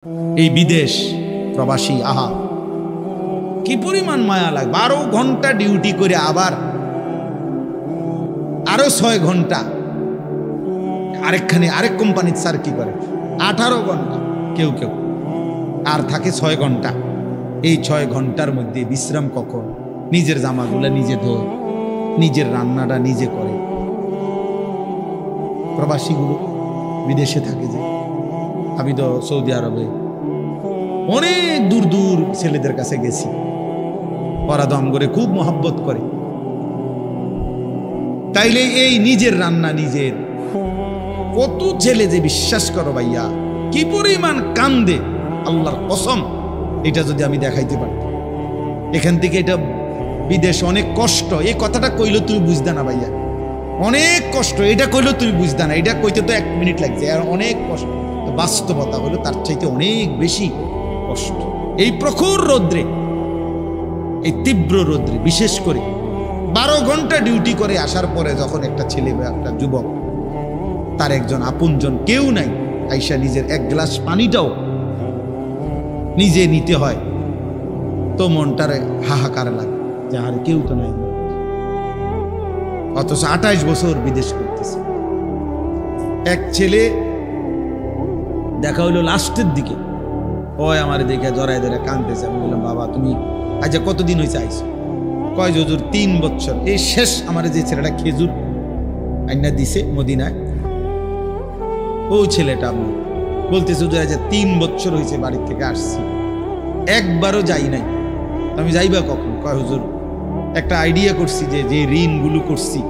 এই বিদেশ প্রবাসী আহা কি পরিমাণ মায়া লাগে। 12 ঘন্টা ডিউটি করে আবার আরো 6 ঘন্টা আরেকখানে আরেক কোম্পানির স্যার কি করে 18 ঘন্টা কেউ কেউ আর থাকে 6 ঘন্টা। এই 6 ঘন্টার মধ্যে বিশ্রাম কখন? নিজের জামাগুলো নিজে ধোয়, নিজের রান্নাটা নিজে করে। প্রবাসীগুলো বিদেশে থাকে যে, আমি তো সৌদি আরবে অনেক দূর দূর ছেলেদের কাছে গেছি, ওরা দম করে খুব মহব্বত করে। তাইলে এই নিজের রান্না নিজের, কত ছেলে যে বিশ্বাস করো ভাইয়া কি পরিমাণ কান্দে, আল্লাহর কসম। এটা যদি আমি দেখাইতে পারতাম। এখান থেকে এটা বিদেশ অনেক কষ্ট, এই কথাটা কইলে তুমি বুঝতে না ভাইয়া, অনেক কষ্ট। এটা কইলেও তুমি বুঝতে না, এটা কইতে তো 1 মিনিট লাগছে, আর অনেক কষ্ট। বাস্তবতা হলো তার চাইতে অনেক বেশি কষ্ট। এই প্রখর রৌদ্রে, এই তীব্র রৌদ্রে, বিশেষ করে 12 ঘন্টা ডিউটি করে আসার পরে যখন একটা ছেলে বা একটা যুবক, তার একজন আপনজন কেউ নাই, আইসা নিজের 1 গ্লাস পানিটাও নিজে নিতে হয়, তো মনটারে হাহাকার লাগে যে আর কেউ তো নাই। অথচ 28 বছর বিদেশ করতেছে। এক ছেলে দেখা হইলো লাস্টের দিকে, ওই আমার দেখে জড়াই ধরে কাঁদতেছে। আমি বললাম, বাবা তুমি আজ কতদিন হয়েছে আইসো? কয় হুজুর 3 বছর। এই শেষ আমার যে ছেলেটা খেজুর আইনা দিছে মদিনায়, ও ছেলেটা বলতেছে হুজুর আজ 3 বছর হয়েছে বাড়ি থেকে আসছি, একবারও যাই নাই। আমি যাইবা কখন? কয় হুজুর একটা আইডিয়া করছি যে যে ঋণগুলো করছি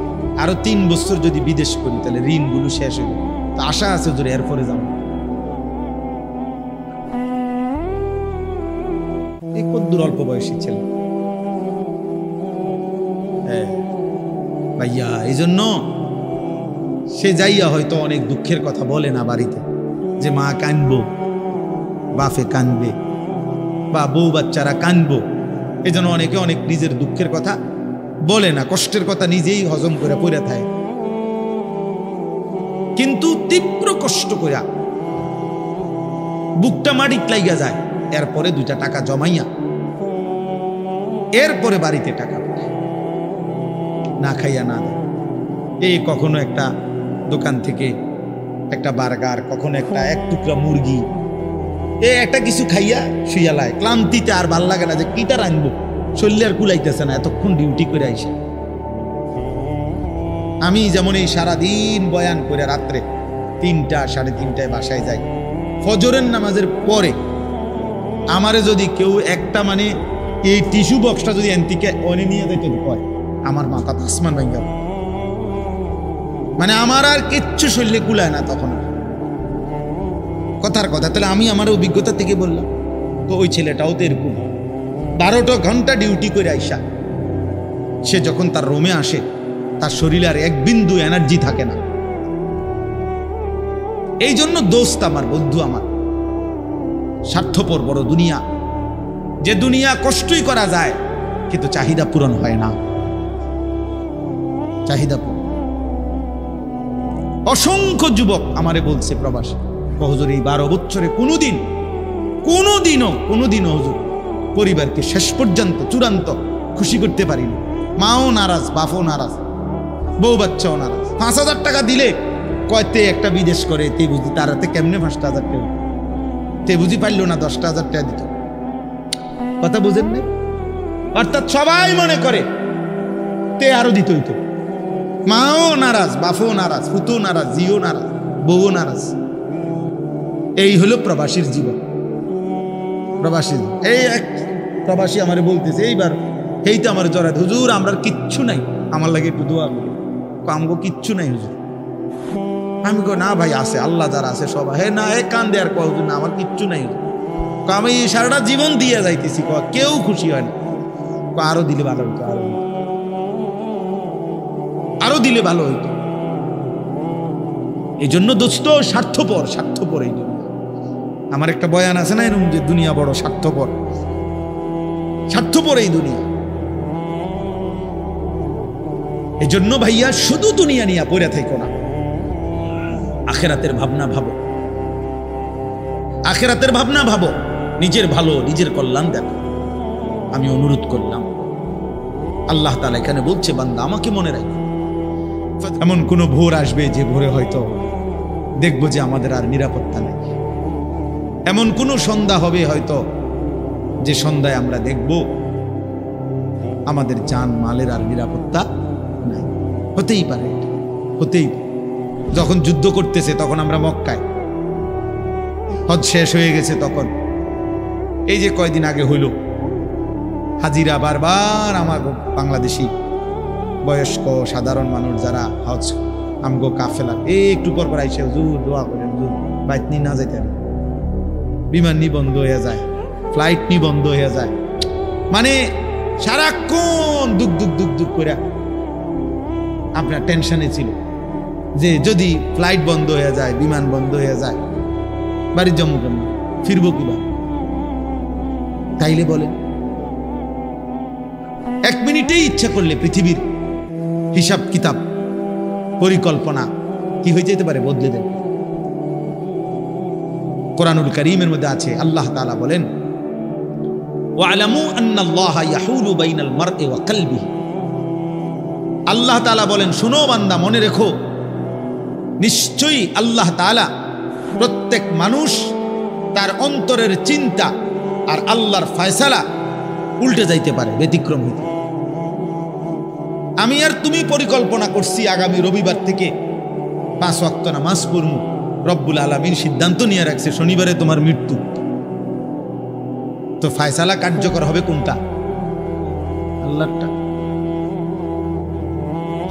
আরো 3 বছর যদি বিদেশ করি তাহলে ঋণগুলো শেষ হইবে, তো আশা আছে হুজুর এরপরে যাবো। এই কদ্দুর অল্প বয়সী ছেলে। হ্যাঁ ভাইয়া, এই জন্য সে যাইয়া হয়তো অনেক দুঃখের কথা বলে না বাড়িতে, যে মা কানবো, বাপে কানবে, বা বউ বাচ্চারা কানবো। এই জন্য অনেকে অনেক নিজের দুঃখের কথা বলে না, কষ্টের কথা নিজেই হজম করে পড়ে থাকে। কিন্তু তীব্র কষ্ট কইরা বুকটা মাটিত লাইগা যায়, এরপরে 2টা টাকা জমাইয়া এরপরে বাড়িতে টাকা না খাইয়া না দেয়। এই কখনো একটা দোকান থেকে একটা বার্গার, কখনো একটা 1 টুকরা মুরগি, একটা কিছু খাইয়া শুইয়া লায়। ক্লান্তিতে আর ভাল লাগে না যে কিটা রাখবো, শরীরে আর কুলাইতেছে না, এতক্ষণ ডিউটি করে আইসা। আমি যেমন এই সারাদিন বয়ান করে রাত্রে 3টা 3:30টায় বাসায় যাই, ফজরের নামাজের পরে আমারে যদি কেউ একটা মানে এই টিস্যু বক্সটা যদি এনতিকে অনে নিয়ে যাইতে কয়, আমার মাথা আসমান ভাঙ্গা, মানে আমার আর কিচ্ছু শরীরে কুলায় না তখন। কথার কথা, তাহলে আমি আমার অভিজ্ঞতা থেকে বললাম। তো ওই ছেলেটাও তো এরকম 12টা ঘন্টা ডিউটি করে আইসা সে যখন তার রুমে আসে, তার শরীরে আর 1 বিন্দু এনার্জি থাকে না। এই জন্য দোস্ত আমার, বন্ধু আমার, স্বার্থপর বড় দুনিয়া, যে দুনিয়া কষ্টই করা যায় কিন্তু চাহিদা পূরণ হয় না। চাহিদা পূরণ। অসংখ্য যুবক আমারে বলছে প্রবাসী, হুজুর এই 12 বছরে কোনোদিনও হুজুর পরিবারকে শেষ পর্যন্ত চূড়ান্ত খুশি করতে পারিনি। মাও নারাজ, বাপও নারাজ, বউ বাচ্চাও নারাজ। 5,000 টাকা দিলে কয়তে একটা বিদেশ করে, তে বুঝি তার হাতে কেমনে 5,000 টাকা, তে বুঝি পারল না 10,000 টাকা দিত। কথা বুঝেন না? অর্থাৎ সবাই মনে করে তে আরো দিত হইতো। মাও নারাজ, বাপও নারাজ, ফুতও নারাজ, জিও নারাজ, বউও নারাজ। এই হলো প্রবাসীর জীবন। প্রবাসী, এই এক প্রবাসী আমারে বলতেছে এইবার, এই তো আমার জড়াত, হুজুর আমরা কিচ্ছু নাই, আমার লাগে একটু দোয়া করি। আমগো কিচ্ছু নাই হুজুর। আমি কই না ভাই আছে, আল্লাহ যারা আছে সবাই। হে না, এ কান্দে আর কয় হুজুর না আমার কিচ্ছু নাই হুজুর। আমি সারাটা জীবন দিয়ে যাইতেছি, কেউ খুশি হয় না। আরো দিলে ভালো হইতো, আরো দিলে ভালো হইতো। এই জন্য দোস্ত স্বার্থপর এই দুনিয়া। আমার একটা বয়ান আছে না এরকম, যে দুনিয়া বড় স্বার্থপর এই দুনিয়া। এই জন্য ভাইয়া শুধু দুনিয়া নিয়ে পড়ে থাকো না, আখিরাতের ভাবনা ভাবো। আখিরাতের ভাবনা ভাবো, নিজের ভালো, নিজের কল্যাণ দেখো। আমি অনুরোধ করলাম, আল্লাহ তাআলা এখানে বলছে, বান্দা আমাকে মনে রাখো। এমন কোন ভোর আসবে যে ভোরে হয়তো দেখবো যে আমাদের আর নিরাপত্তা নেই। এমন কোন সন্ধ্যা হবে হয়তো যে সন্ধ্যায় আমরা দেখব আমাদের জান মালের আর নিরাপত্তা নাই। হতেই পারে, হতেই পারে। যখন যুদ্ধ করতেছে তখন আমরা মক্কায়, হজ শেষ হয়ে গেছে তখন, এই যে কয়দিন আগে হইল, হাজিরা বারবার আমার বাংলাদেশি বয়স্ক সাধারণ মানুষ যারা হজ আমগো কাফেলা একটু পর পর আইসে হুজুর দোয়া করেন, হুজুর বাইত নি না যাইতেন, বিমান নি বন্ধ হয়ে যায়, ফ্লাইট নি বন্ধ হয়ে যায়, মানে সারাক্ষণ দুঃখ দুঃখ দুঃখ দুঃখ করে আপনার টেনশনে ছিল যে যদি ফ্লাইট বন্ধ হয়ে যায়, বিমান বন্ধ হয়ে যায়, বাড়ির জম্মু কেমন ফিরবো কিভাবে? তাইলে বলেন, এক মিনিটেই ইচ্ছা করলে পৃথিবীর হিসাব কিতাব পরিকল্পনা কি হয়ে যেতে পারে, বদলে দেন। কোরআনুল কারীমের মধ্যে আছে, আল্লাহ তাআলা বলেন, ওয়ালামু আন্নাল্লাহা ইয়াহুলু বাইনাল মারই ওয়া কলবিহি। আল্লাহ তাআলা বলেন, শোনো বান্দা, মনে রেখো, নিশ্চয়ই আল্লাহ তাআলা প্রত্যেক মানুষ তার অন্তরের চিন্তা আর আল্লাহর ফয়সালা উল্টে যাইতে পারে, ব্যতিক্রম হইতে। আমি আর তুমি পরিকল্পনা করছি আগামী রবিবার থেকে 5 ওয়াক্ত নামাজ পড়ব, রব্বুল আলামিন সিদ্ধান্ত নিয়ে রাখছে শনিবারে তোমার মৃত্যু, তো ফয়সালা কার্যকর হবে কোনটা? আল্লাহরটা,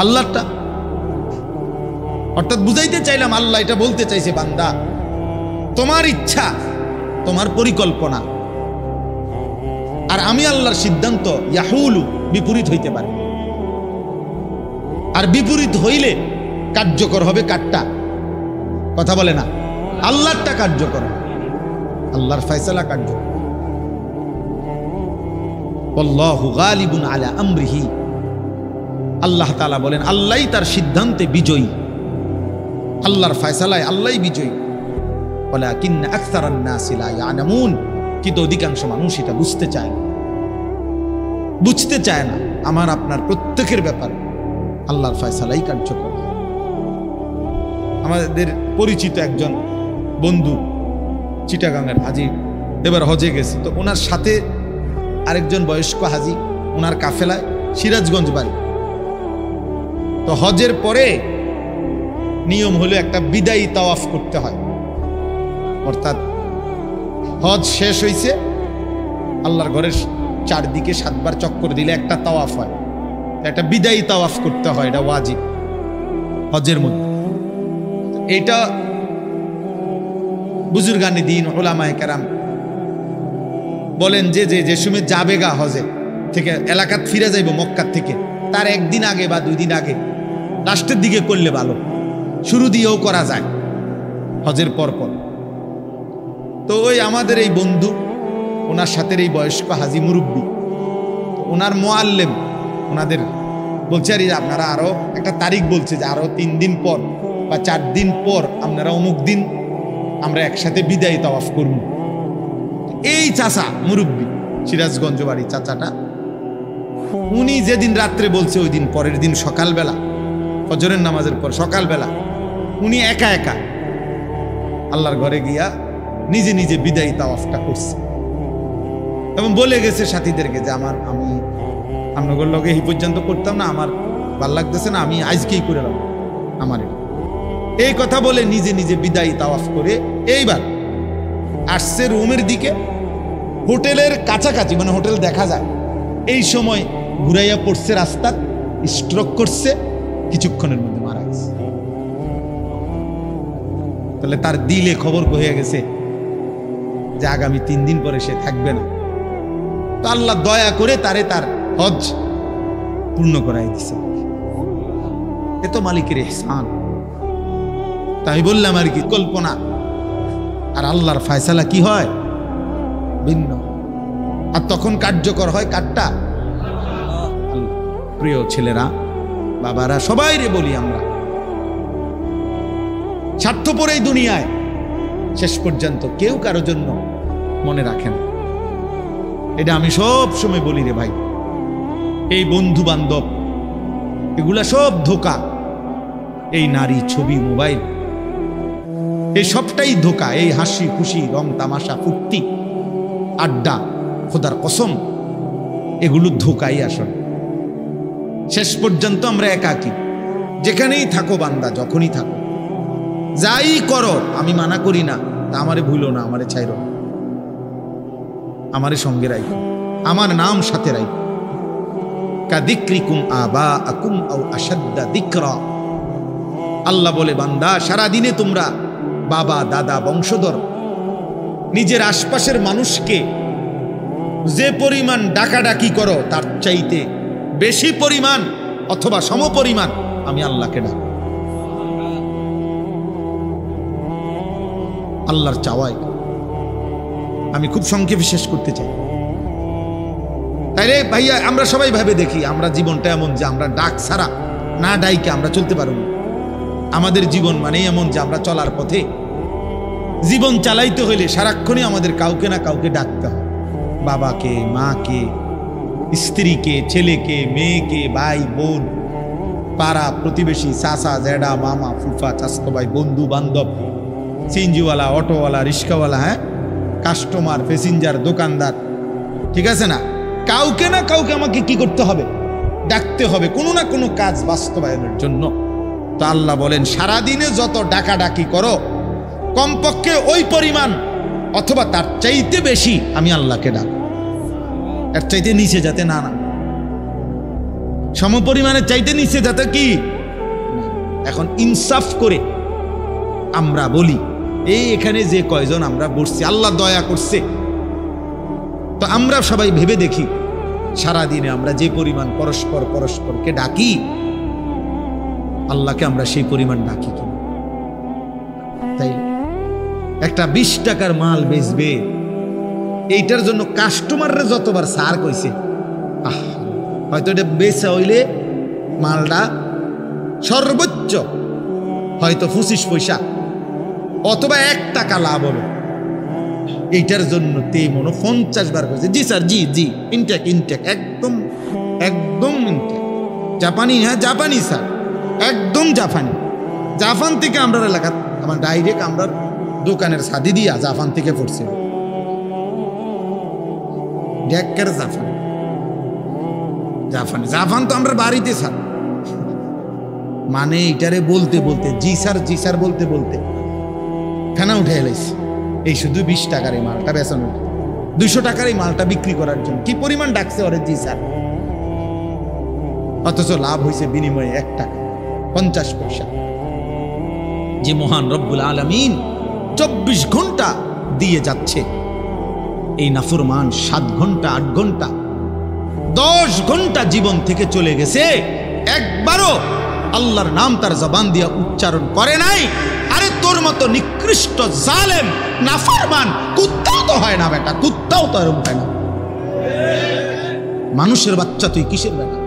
আল্লাহরটা। অর্থাৎ বুঝাইতে চাইলাম, আল্লাহ এটা বলতে চাইছে, বান্দা তোমার ইচ্ছা, তোমার পরিকল্পনা আর আমি আল্লাহর সিদ্ধান্ত ইয়াহুলু বিপরীত হইতে পারে, আর বিপরীত হইলে কার্যকর হবে কারটা? কথা বলে না, আল্লাহরটা কার্যকর, আল্লাহর ফয়সালা কার্যকর। আল্লাহু গালিবুন আলা আমরিহি, আল্লাহ তাআলা বলেন আল্লাহই তার সিদ্ধান্তে বিজয়ী, আল্লাহর ফয়সালায় আল্লাহই বিজয়ী। ওয়ালাকিন্না আকসারান নাসি লা ইয়ালামুন, কিন্তু অধিকাংশ মানুষ এটা বুঝতে চায় না, বুঝতে চায় না। আমার আপনার প্রত্যেকের ব্যাপারে আল্লাহর ফয়সালাই কার্যকর। আমাদের পরিচিত একজন বন্ধু চিটাগাংয়ের হাজি, এবার হজে গেছে, তো ওনার সাথে আরেকজন বয়স্ক হাজি, ওনার কাফেলায় সিরাজগঞ্জ বাড়ি। তো হজের পরে নিয়ম হলো একটা বিদায়ী তাওয়াফ করতে হয়, অর্থাৎ হজ শেষ হয়েছে, আল্লাহর ঘরের চারদিকে 7 বার চক্কর দিলে একটা তাওয়াফ হয়, একটা বিদায়ী তাওয়াফ করতে হয়, এটা ওয়াজিব হজের মধ্যে। এটা বুজুর্গানে দিন উলামায়ে কেরাম বলেন যে সময় যাবে গা হজে থেকে এলাকাত ফিরে যাইব মক্কা থেকে, তার একদিন আগে বা 2 দিন আগে লাস্টের দিকে করলে ভালো, শুরু দিয়েও করা যায় হজের পর পর। তো ওই আমাদের এই বন্ধু, ওনার সাথে এই বয়স্ক হাজি মুরব্বী, ওনার মুআল্লিম ওনাদের বলছে, আর আপনারা আরো একটা তারিখ বলছে যে আরো 3 দিন পর বা 4 দিন পর আপনারা অমুক দিন আমরা একসাথে বিদায়ী তাওয়াফ করব। এই চাচা মুরব্বী, সিরাজগঞ্জ বাড়ি চাচাটা, উনি যেদিন রাত্রে বলছে ওই দিন পরের দিন সকালবেলা ফজরের নামাজের পর সকালবেলা উনি একা একা আল্লাহর ঘরে গিয়া নিজে নিজে বিদায়ী তাওয়াফটা করছে এবং বলে গেছে সাথীদেরকে যে আমি আপনাদের লগে এই পর্যন্ত করতাম না, আমার ভাল লাগতেছে না, আমি আজকেই করে নেব আমার। এই কথা বলে নিজে নিজে বিদায়ী তাওয়াফ করে এইবার আসছে রুমের দিকে, হোটেলের কাছাকাছি, মানে হোটেল দেখা যায়, এই সময় ঘুরাইয়া পড়ছে রাস্তা, স্ট্রোক করছে, কিছুক্ষণের মধ্যে মারা গেছে। তাহলে তার দিলে খবর হয়ে গেছে যে আগামী 3 দিন পরে সে থাকবে না। তো আল্লাহ দয়া করে তারে তার হজ পূর্ণ করাই দিছে। এ তো মালিকের ইহসান। তাই বললাম আর কি, কল্পনা আর আল্লাহর ফয়সালা কি হয় ভিন্ন, আর তখন কার্যকর হয় কারটা? প্রিয় ছেলেরা, বাবারা, সবাই রে বলি, আমরা স্বার্থপর এই দুনিয়ায়, শেষ পর্যন্ত কেউ কারোর জন্য মনে রাখেন। এটা আমি সব সময় বলি রে ভাই, এই বন্ধু বান্ধব এগুলা সব ধোঁকা, এই নারী, ছবি, মোবাইল, এই সবটাই ধোঁকা। এই হাসি খুশি, রং তামাশা, ফুর্তি, আড্ডা, খোদার কসম, এগুলো ধোঁকাই আসলে। শেষ পর্যন্ত আমরা একাকী। যেখানেই থাকো বান্দা, যখনই থাকো, যাই করো, আমি মানা করি না, তা আমারে ভুলো না, আমারে ছাইরো না, আমারে সঙ্গে রাখো, আমার নাম সাথে রাখো। কাদিক্রিকুম আবাআকুম আও আশাদ্দা যিকরা। আল্লাহ বলে, বান্দা সারাদিনে তোমরা বাবা, দাদা, বংশধর, নিজের আশপাশের মানুষকে যে পরিমাণ ডাকাডাকি করো, তার চাইতে বেশি পরিমাণ অথবা সমপরিমাণ আমি আল্লাহকে ডাক। আল্লাহর চাওয়াই। আমি খুব সংক্ষেপে শেষ করতে চাই। তাইলে ভাইয়া আমরা সবাই ভাবে দেখি, আমরা জীবনটা এমন যে আমরা ডাক ছাড়া, না ডাইকে আমরা চলতে পারব না। আমাদের জীবন মানে এমন যে আমরা চলার পথে জীবন চালাইতে হইলে সারাক্ষণই আমাদের কাউকে না কাউকে ডাকতে হয়। বাবাকে, মাকে, স্ত্রীকে, ছেলেকে, মেয়েকে, ভাই, বোন, পাড়া প্রতিবেশী, চাচা, জ্যাডা, মামা, ফুফা, চাচতো ভাই, বন্ধু বান্ধব, সিএনজিওয়ালা, অটোওয়ালা, রিক্সাওয়ালা, হ্যাঁ, কাস্টমার, প্যাসেঞ্জার, দোকানদার, ঠিক আছে না? কাউকে না কাউকে আমাকে কি করতে হবে? ডাকতে হবে, কোনো না কোনো কাজ বাস্তবায়নের জন্য। তো আল্লাহ বলেন, সারাদিনে যত ডাকাডাকি করো, কমপক্ষে ওই পরিমাণ অথবা তার চাইতে বেশি আমি আল্লাহকে ডাক। এর চাইতে নিচে যাতে না, সমপরিমাণের চাইতে নিচে যাতে কি। এখন ইনসাফ করে আমরা বলি, এই এখানে যে কয়জন আমরা বসছি, আল্লাহ দয়া করছে, তো আমরা সবাই ভেবে দেখি, সারাদিনে আমরা যে পরিমাণ পরস্পরকে ডাকি, আল্লাহকে আমরা সেই পরিমাণ ডাকি কি? তাই একটা 20 টাকার মাল বেচবে, এইটার জন্য কাস্টমাররা যতবার সার কইছে, হয়তো এটা বেচা হইলে মালটা সর্বোচ্চ হয়তো 25 পয়সা অথবা 1 টাকা লাভ হবে, এইটার জন্য তে মনে 50 বার কইছে, জি স্যার, জি জি, ইনটেক, একদম ইনটেক, জাপানি, হ্যাঁ জাপানি স্যার, একদম জাপান থেকে আমরা এলাকা, আমার ডাইরেক্ট আমরা দোকানের ছাদি দিয়া জাপান থেকে পড়ছে, ডেকের জাপান তো আমরা বাড়িতে স্যার, মানে এইটারে বলতে জি স্যার বলতে ফেনা উঠে এলাইছে। এই শুধু 20 টাকার এই মালটা বেচানো, 200 টাকার এই মালটা বিক্রি করার জন্য কি পরিমাণ ডাকছে ওরে জি স্যার, অথচ লাভ হয়েছে বিনিময়ে 1 টাকা 50 পয়সা। যে মহান রব্বুল আলামিন 24 ঘন্টা দিয়ে যাচ্ছে, এই নাফরমান 7 ঘন্টা 8 ঘন্টা 10 ঘন্টা জীবন থেকে চলে গেছে, একবারও আল্লাহর নাম তার জবান দিয়া উচ্চারণ করে নাই। আরে তোর মতো নিকৃষ্ট জালেম নাফরমান কুত্তাও তো হয় না বেটা, কুত্তাও তো এরকম হয় না। মানুষের বাচ্চা তুই কিসের বেটা?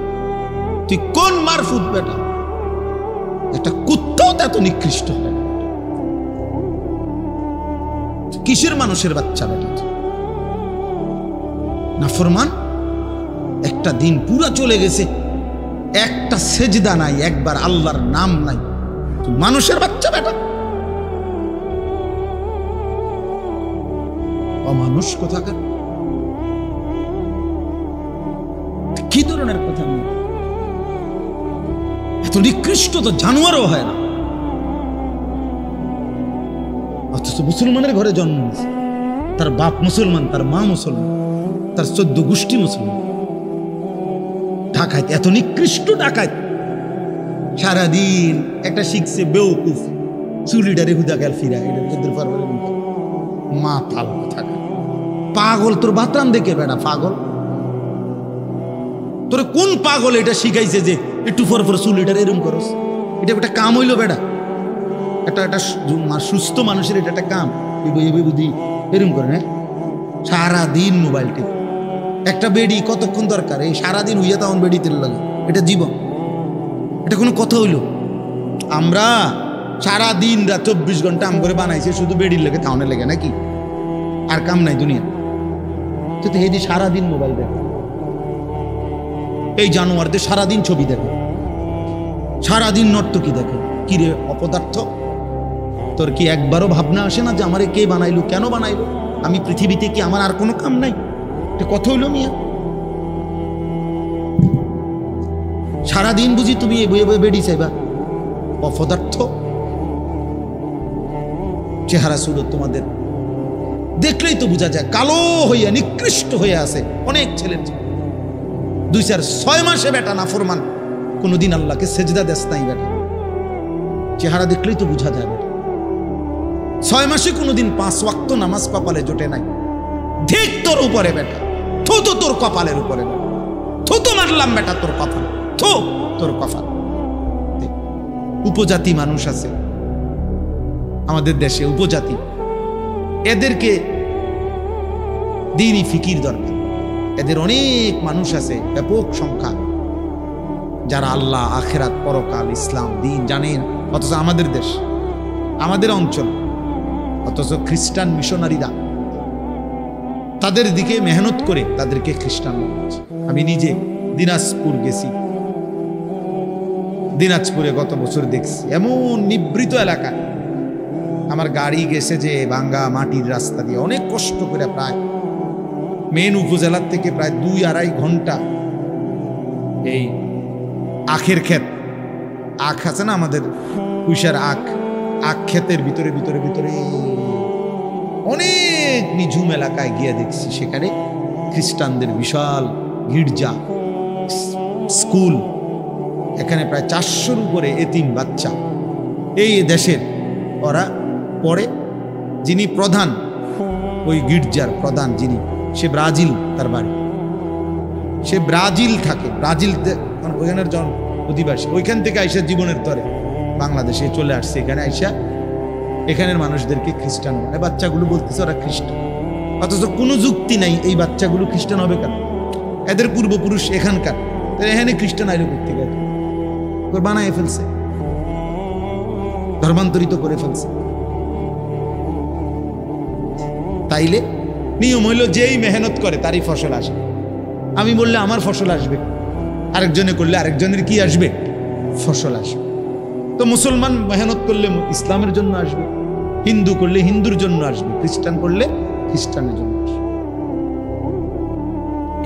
তুই কোন মারফুত বেটা? একটা কুত্তাও তো এত নিকৃষ্ট হয় না। কিসের মানুষের বাচ্চা বেটা? নাফরমান, একটা দিন পুরা চলে গেছে, একটা সেজদা নাই, একবার আল্লাহর নাম নাই, তুই মানুষের বাচ্চা বেটা? অমানুষ কোথাকার, কি ধরনের কথা? এত নিকৃষ্ট তো জানোয়ারও হয় না, অথচ মুসলমানের ঘরে জন্ম নিয়েছে, তার বাপ মুসলমান, তার মা মুসলমান, তার 14 গোষ্ঠী মুসলমান। ডাকাত, এত নিকৃষ্ট ডাকাত, সারাদিন একটা শিখছে বেউকুফ, চুলিটারে হুদা গেল ফিরা, মাতাল কোথাকার, পাগল। তোর বাতরান দেখে বেটা পাগল, তোর কোন পাগল এটা শিখাইছে যে একটু পর চুলিটার এরম করস? এটা একটা কাম হইলো বেটা? একটা সুস্থ মানুষের এটা একটা কাম? বুদ্ধি এরম করে না, সারাদিন মোবাইল টিপ। একটা বেডি কতক্ষণ দরকার? এই সারাদিন হইয়া তখন বেডি তেল লাগে, এটা জীবন? এটা কোনো কথা হইল? আমরা সারা দিন রাত 24 ঘন্টা আম করে বানাইছে শুধু বেডির লেগে খাওয়ানোর লেগে নাকি, আর কাম নাই দুনিয়া। তো হেদি সারাদিন মোবাইল দেখে, এই জানোয়ারদের সারাদিন ছবি দেখে, সারাদিন নর্তকী দেখে। কি রে অপদার্থ, তোর কি একবারও ভাবনা আসে না যে আমারে কে বানাইলো, কেন বানাইলো, আমি পৃথিবীতে কি আমার আর কোনো কাম নাই? এটা কথা হইল মিয়া? সারাদিন বুঝি তুমি এ বয়ে বয়ে বেড়ি চাইবা? অপদার্থ চেহারা সুরত তোমাদের দেখলেই তো বোঝা যায়, কালো হইয়া নিকৃষ্ট হয়ে আছে অনেক ছেলের। 2-4-6 মাসে বেটা নাফরমান, কোনোদিন আল্লাহকে সেজদা দেস নাই বেটা, চেহারা দেখলেই তো বোঝা যায় বেটা। 6 মাসে কোনোদিন 5 ওয়াক্ত নামাজ কপালে জোটে নাই। ঠিক তোর উপরে বেটা, থু তো তোর কপালের উপরে বেটা, থু তো মারলাম বেটা তোর কপাল, থু তোর কপাল। উপজাতি মানুষ আছে আমাদের দেশে, উপজাতি, এদেরকে দ্বীনি ফিকির দরকার। এদের অনেক মানুষ আছে, ব্যাপক সংখ্যা, যারা আল্লাহ, আখেরাত, পরকাল, ইসলাম, দ্বীন জানেন, অথচ আমাদের দেশ, আমাদের অঞ্চল, অথচ খ্রিস্টান মিশনারিরা তাদের দিকে মেহনত করে তাদেরকে খ্রিস্টান বানাচ্ছে। আমি নিজে দিনাজপুর গেছি, দিনাজপুরে গত বছর দেখছি এমন নিবৃত এলাকা, আমার গাড়ি গেছে যে ভাঙ্গা মাটির রাস্তা দিয়ে, অনেক কষ্ট করে, প্রায় মেন উপজেলার থেকে প্রায় 2-2.5 ঘন্টা। এই আখের ক্ষেত, আখ আছে না আমাদের কুইশার আখ, আখ ক্ষেতের ভিতরে ভিতরে ভিতরে অনেক নিঝুম এলাকায় গিয়ে দেখছি সেখানে খ্রিস্টানদের বিশাল গির্জা, স্কুল, এখানে প্রায় 400-র উপরে এতিম বাচ্চা এই দেশের ওরা পড়ে। যিনি প্রধান, ওই গির্জার প্রধান যিনি, সে ব্রাজিল, তার বাড়ি, সে ব্রাজিল থাকে, ব্রাজিল ওইখানের জন অধিবাসী, ওইখান থেকে আইসা জীবনের তরে বাংলাদেশে চলে আসছে, এখানে আইসা এখানের মানুষদেরকে খ্রিস্টান বানায়। বাচ্চাগুলো বলতেছে ওরা খ্রিস্টান, অথচ কোনো যুক্তি নাই এই বাচ্চাগুলো খ্রিস্টান হবে কেন, এদের পূর্বপুরুষ এখানকার, এখানে খ্রিস্টান আইলো করতে গেছে, বানায় ফেলছে, ধর্মান্তরিত করে ফেলছে। তাইলে নিয়ম হইল যেই মেহনত করে তারই ফসল আসবে। আমি বললে আমার ফসল আসবে, আরেকজনে করলে আরেকজনের কি আসবে, ফসল আসবে। তো মুসলমান মেহনত করলে ইসলামের জন্য আসবে, হিন্দু করলে হিন্দুর জন্য আসবে, খ্রিস্টান করলে খ্রিস্টানের জন্য আসবে।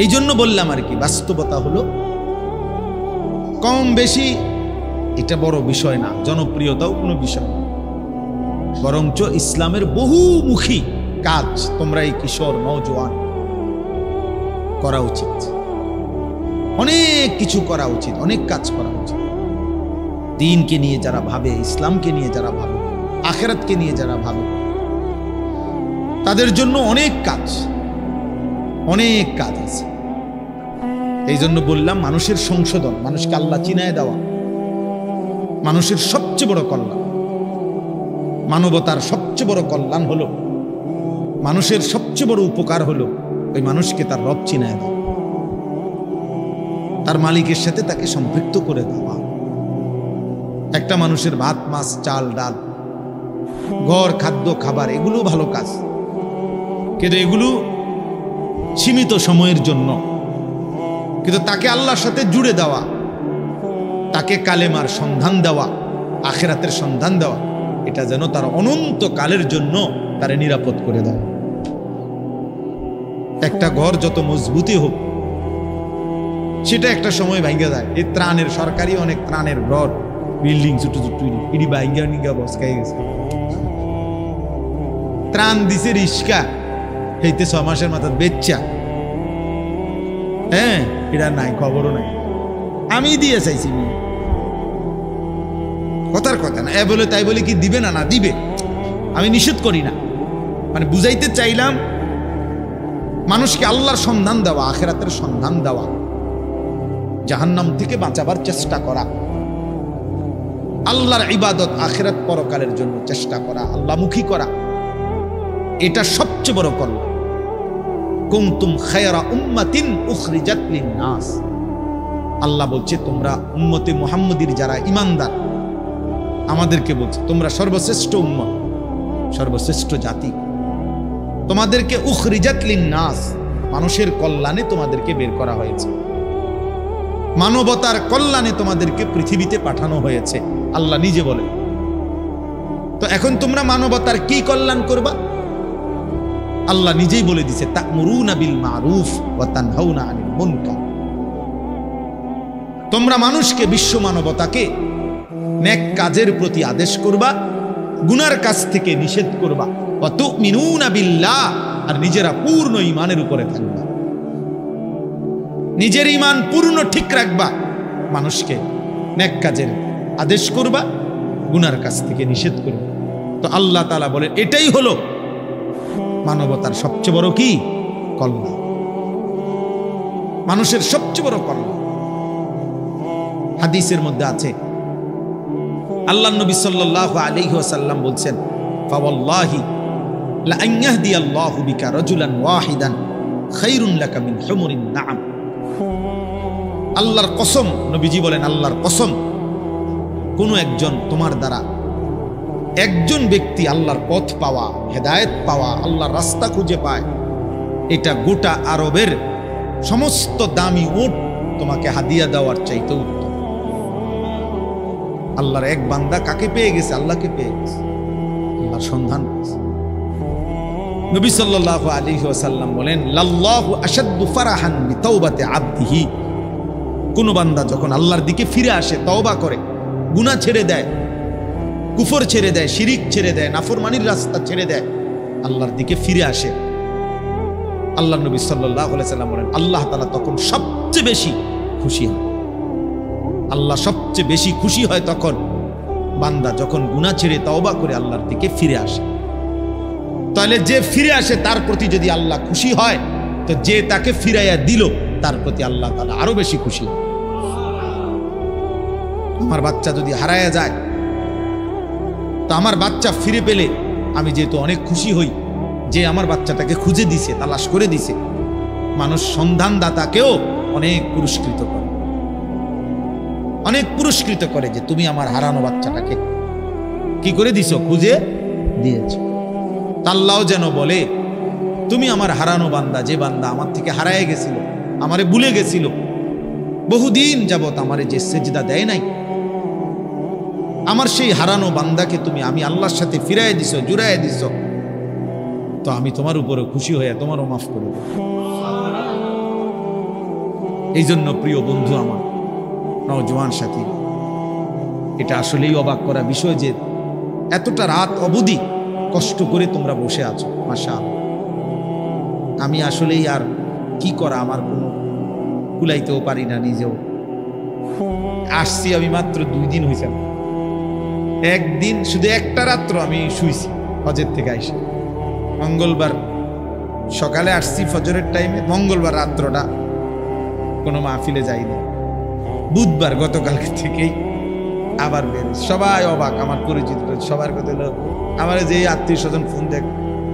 এই জন্য বললাম আর কি, বাস্তবতা হলো কম বেশি এটা বড় বিষয় না, জনপ্রিয়তাও কোনো বিষয় না, বরঞ্চ ইসলামের বহুমুখী কাজ তোমরা এই কিশোর নওজোয়ান করা উচিত, অনেক কিছু করা উচিত, অনেক কাজ করা উচিত। দ্বীনকে নিয়ে যারা ভাবে, ইসলামকে নিয়ে যারা ভাবে, আখিরাতকে নিয়ে যারা ভাবে, তাদের জন্য অনেক কাজ, অনেক কাজ আছে। এই জন্য বললাম মানুষের সংশোধন, মানুষকে আল্লাহ চিনায় দেওয়া মানুষের সবচেয়ে বড় কল্যাণ। মানবতার সবচেয়ে বড় কল্যাণ হলো, মানুষের সবচেয়ে বড় উপকার হলো ওই মানুষকে তার রব চিনায় দেওয়া, তার মালিকের সাথে তাকে সম্পৃক্ত করে দেওয়া। একটা মানুষের ভাত, মাছ, চাল, ডাল, ঘর, খাদ্য, খাবার, এগুলো ভালো কাজ, কিন্তু এগুলো সীমিত সময়ের জন্য। কিন্তু তাকে আল্লাহর সাথে জুড়ে দেওয়া, তাকে কালেমার সন্ধান দেওয়া, আখিরাতের সন্ধান দেওয়া, এটা যেন তার অনন্ত কালের জন্য তারে নিরাপদ করে দেয়। একটা ঘর যত মজবুতই হোক, সেটা একটা সময় ভাঙ্গা যায়। এই ত্রাণের, সরকারি অনেক ত্রাণের ঘর, বিল্ডিং ছোট ছোট, ইডি ভাঙ্গা নিগা বসকাই গেছে। ত্রাণ দিছে রিস্কা, হইতে 6 মাসের মাথা বেচ্চা, হ্যাঁ, এটা নাই, খবরও নাই। আমি দিয়ে চাইছি, কথার কথা না, এ বলে তাই বলে কি দিবে না? না দিবে, আমি নিষেধ করি না, মানে বুঝাইতে চাইলাম মানুষকে আল্লাহর সন্ধান দেওয়া, আখিরাতের সন্ধান দেওয়া, জাহান্নাম থেকে বাঁচাবার চেষ্টা করা, আল্লাহর ইবাদত, আখিরাত পরকালের জন্য চেষ্টা করা, আল্লাহমুখী করা, এটা সবচেয়ে বড় কল্যাণ। কুনতুম খায়রা উম্মাতিন উখরিজাত লিন-নাস, আল্লাহ বলছে তোমরা উম্মতে মুহাম্মদীর যারা ঈমানদার, আমাদেরকে বলছে তোমরা সর্বশ্রেষ্ঠ উম্মত, সর্বশ্রেষ্ঠ জাতি। তোমাদেরকে উখরিজাত লিন-নাস, মানুষের কল্যাণে তোমাদেরকে বের করা হয়েছে, মানবতার কল্যাণে তোমাদেরকে পৃথিবীতে পাঠানো হয়েছে, আল্লাহ নিজে বলেন। তো এখন তোমরা মানবতার কি কল্যাণ করবা? আল্লাহ নিজেই বলে দিছে, তা'মুরুনা বিল মারুফ ওয়া তানহাউনা আনিল মুনকার। তোমরা মানুষকে, বিশ্ব মানবতাকে নেক কাজের প্রতি আদেশ করবা, গুনার কাজ থেকে নিষেধ করবা। ওয়া তু'মিনুনা বিল্লাহ, আর নিজেরা পূর্ণ ঈমানের উপরে থাকবা, নিজের ঈমান পূর্ণ ঠিক রাখবা, মানুষকে নেক কাজের আদেশ করবা, গুনার কাজ থেকে নিষেধ করবা। তো আল্লাহ তাআলা বলেন এটাই হলো মানবতার সবচেয়ে বড় কি কল্যাণ, মানুষের সবচেয়ে বড় কল্যাণ। হাদিসের মধ্যে আছে, আল্লাহ নবী সাল্লাল্লাহু আলাইহি ওয়াসাল্লাম বলছেন, ফাওয়াল্লাহি লা আন ইয়াহদিয়াল্লাহু বিকা রাজুলান ওয়াহিদান খায়রুন লাকা মিন হুমুরিন নাআম। আল্লাহর কসম, নবীজি বলেন আল্লাহর কসম, কোন একজন তোমার দ্বারা একজন ব্যক্তি আল্লাহর পথ পাওয়া, হেদায়েত পাওয়া, আল্লাহর রাস্তা খুঁজে পায়, এটা গোটা আরবের সমস্ত দামি উট তোমাকে হাদিয়া দেওয়ার চাইতে উত্তম। আল্লাহর এক বান্দা কাকে পেয়ে গেছে? আল্লাহকে পেয়ে গেছে, আল্লাহর সন্ধান পেয়েছে। নবী সাল্লাল্লাহু আলাইহি ওয়াসাল্লাম বলেন, লাল্লাহু আশাদ্দু ফারাহান বিতাওবাতি আবদিহি। কোন বান্দা যখন আল্লাহর দিকে ফিরে আসে, তওবা করে, গুনাহ ছেড়ে দেয়, কুফর ছেড়ে দেয়, শিরিক ছেড়ে দেয়, নাফরমানির রাস্তা ছেড়ে দেয়, আল্লাহর দিকে ফিরে আসে, আল্লাহ নবী সাল্লাল্লাহু আলাইহি ওয়াসাল্লাম বলেন আল্লাহ তাআলা তখন সবচেয়ে বেশি খুশি হয়। আল্লাহ সবচেয়ে বেশি খুশি হয় তখন বান্দা যখন গুনাহ ছেড়ে তওবা করে আল্লাহর দিকে ফিরে আসে। তাহলে যে ফিরে আসে তার প্রতি যদি আল্লাহ খুশি হয়, তো যে তাকে ফিরাইয়া দিল তার প্রতি আল্লাহ তাআলা আরো বেশি খুশি। আমার বাচ্চা যদি হারায়া যায়, তো আমার বাচ্চা ফিরে পেলে আমি যেহেতু অনেক খুশি হই, যে আমার বাচ্চাটাকে খুঁজে দিছে, তালাশ করে দিছে। মানুষ সন্ধানদাতাকেও অনেক পুরস্কৃত করে, অনেক পুরস্কৃত করে, যে তুমি আমার হারানো বাচ্চাটাকে কি করে দিছো? খুঁজে দিয়েছো। আল্লাহও যেন বলে, তুমি আমার হারানো বান্দা, যে বান্দা আমার থেকে হারায় গেছিল, আমারে ভুলে গেছিল, বহুদিন যাবত আমারে যে সেজদা দেয় নাই, আমার সেই হারানো বান্দাকে তুমি আমি আল্লাহর সাথে ফিরাই দিছো, জুড়াই দিছো, তো আমি তোমার উপরে খুশি হয়ে তোমারও মাফ করে দেব। এই জন্য প্রিয় বন্ধু আমার, নওজোয়ান সাথী, এটা আসলেই অবাক করা বিষয় যে এতটা রাত অবধি কষ্ট করে তোমরা বসে আছো। মাশাআল্লাহ, আমি আসলেই আর কি করা, আমার কোনো কুলাইতেও পারি না নিজেও। আসছি আমি মাত্র 2 দিন হয়েছে, একদিন শুধু একটা রাত্র আমি শুইছি হজের থেকে আইসা। মঙ্গলবার সকালে আসছি ফজরের টাইমে, মঙ্গলবার রাত্রটা কোনো মাহফিলে যাইনি, বুধবার গতকালকে থেকেই আবার বের। সবাই অবাক, আমার পরিচিত সবার কথা হলো, আমার যে আত্মীয় স্বজন ফোন দেখ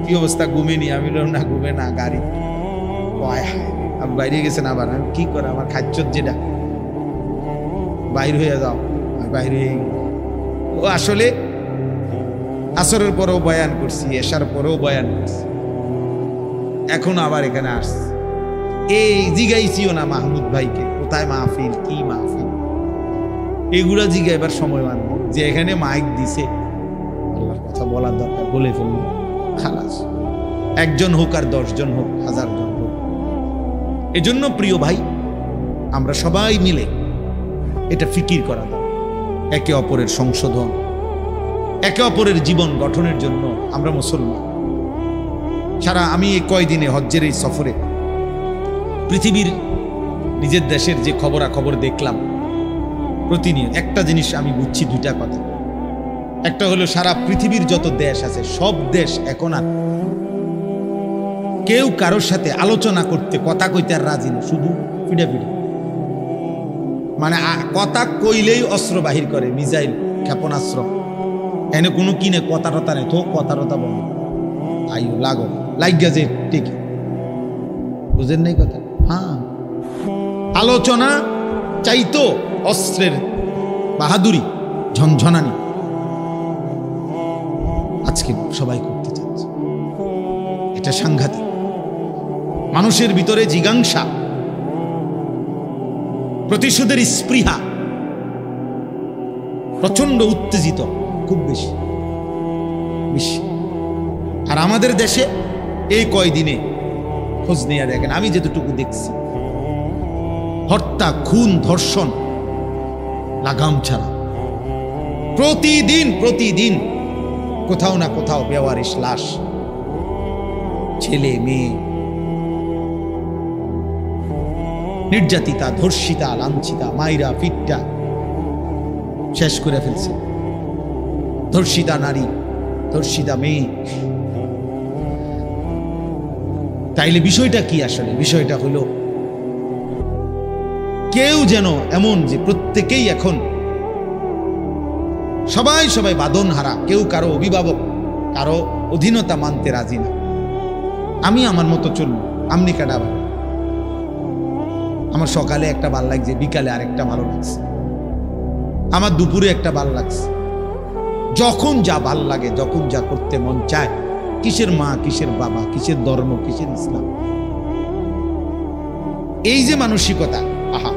কি অবস্থা, ঘুমেনি? আমি না ঘুমে না, গাড়ি আমি বাইরে গেছেন। আবার আমি কি করে, আমার খাচ্চর যেটা বাইর হয়ে যাও, বাইরে হয়ে ও আসলে আসরের পরেও বয়ান করছি, এশার পরেও বয়ান করছি, এখন আবার এখানে আসছি। এই জিগাইছিও না মাহমুদ ভাইকে কোথায় মাহফিল, কি মাহফিল, এগুলা জিগাইবার সময় মান যে এখানে মাইক দিছে, আল্লাহর কথা বলার দরকার, বলে ফেলল, খালাস। 1 জন হোক আর 10 জন হোক, 1000 জন হোক। এজন্য প্রিয় ভাই, আমরা সবাই মিলে এটা ফিকির করা দরকার, একে অপরের সংশোধন, একে অপরের জীবন গঠনের জন্য আমরা মুসলমান। সারা আমি এই কয়দিনে হজ্জের এই সফরে পৃথিবীর নিজের দেশের যে খবরাখবর দেখলাম, প্রতিনিয়ত একটা জিনিস আমি বুঝছি, 2টা কথা। একটা হলো সারা পৃথিবীর যত দেশ আছে, সব দেশ এখন আর কেউ কারোর সাথে আলোচনা করতে, কথা কইতে আর রাজি না, শুধু পিটাপিটি। মানে কথা কইলেই অস্ত্র বাহির করে, মিসাইল, ক্ষেপণাস্ত্র, এনে কোনো কিনে কথা টতা নেই, তো কথা টতা বন্ধ, আইও লাগো লাগিয়া যে ঠিক, বুঝেন নাই কথা? হ্যাঁ, আলোচনা চাইতো অস্ত্রের বাহাদুরি, ঝনঝনানি, আজকে সবাই করতে চাচ্ছে। এটা সাংঘাতিক। মানুষের ভিতরে জিজ্ঞাসা, প্রতিশোধের স্পৃহা প্রচন্ড উত্তেজিত, খুব বেশি বেশি। আর আমাদের দেশে এই কয়দিনে খোঁজ নিয়ে দেখেন, আমি যেটুকু দেখছি, হত্যা, খুন, ধর্ষণ লাগাম ছাড়া প্রতিদিন প্রতিদিন কোথাও না কোথাও বেওয়ারিশ লাশ, ছেলে মেয়ে নির্যাতিতা, ধর্ষিতা, লাঞ্ছিতা, মাইরা পিট্টা শেষ করে ফেলছে। ধর্ষিতা নারী, ধর্ষিতা মেয়ে। তাইলে বিষয়টা কি আসলে? বিষয়টা হলো কেউ যেন এমন যে প্রত্যেকেই এখন সবাই সবাই বাঁধন হারা, কেউ কারো অভিভাবক, কারো অধীনতা মানতে রাজি না। আমি আমার মতো চলব, আমনি কাটা ভালো, আমার সকালে একটা ভাল লাগছে, বিকালে আরেকটা ভালো লাগছে, আমার দুপুরে একটা ভাল লাগছে। যখন যা ভাল লাগে, যখন যা করতে মন চায়, কিসের মা, কিসের বাবা, কিসের ধর্ম, কিসের ইসলাম, এই যে মানসিকতা, আহা,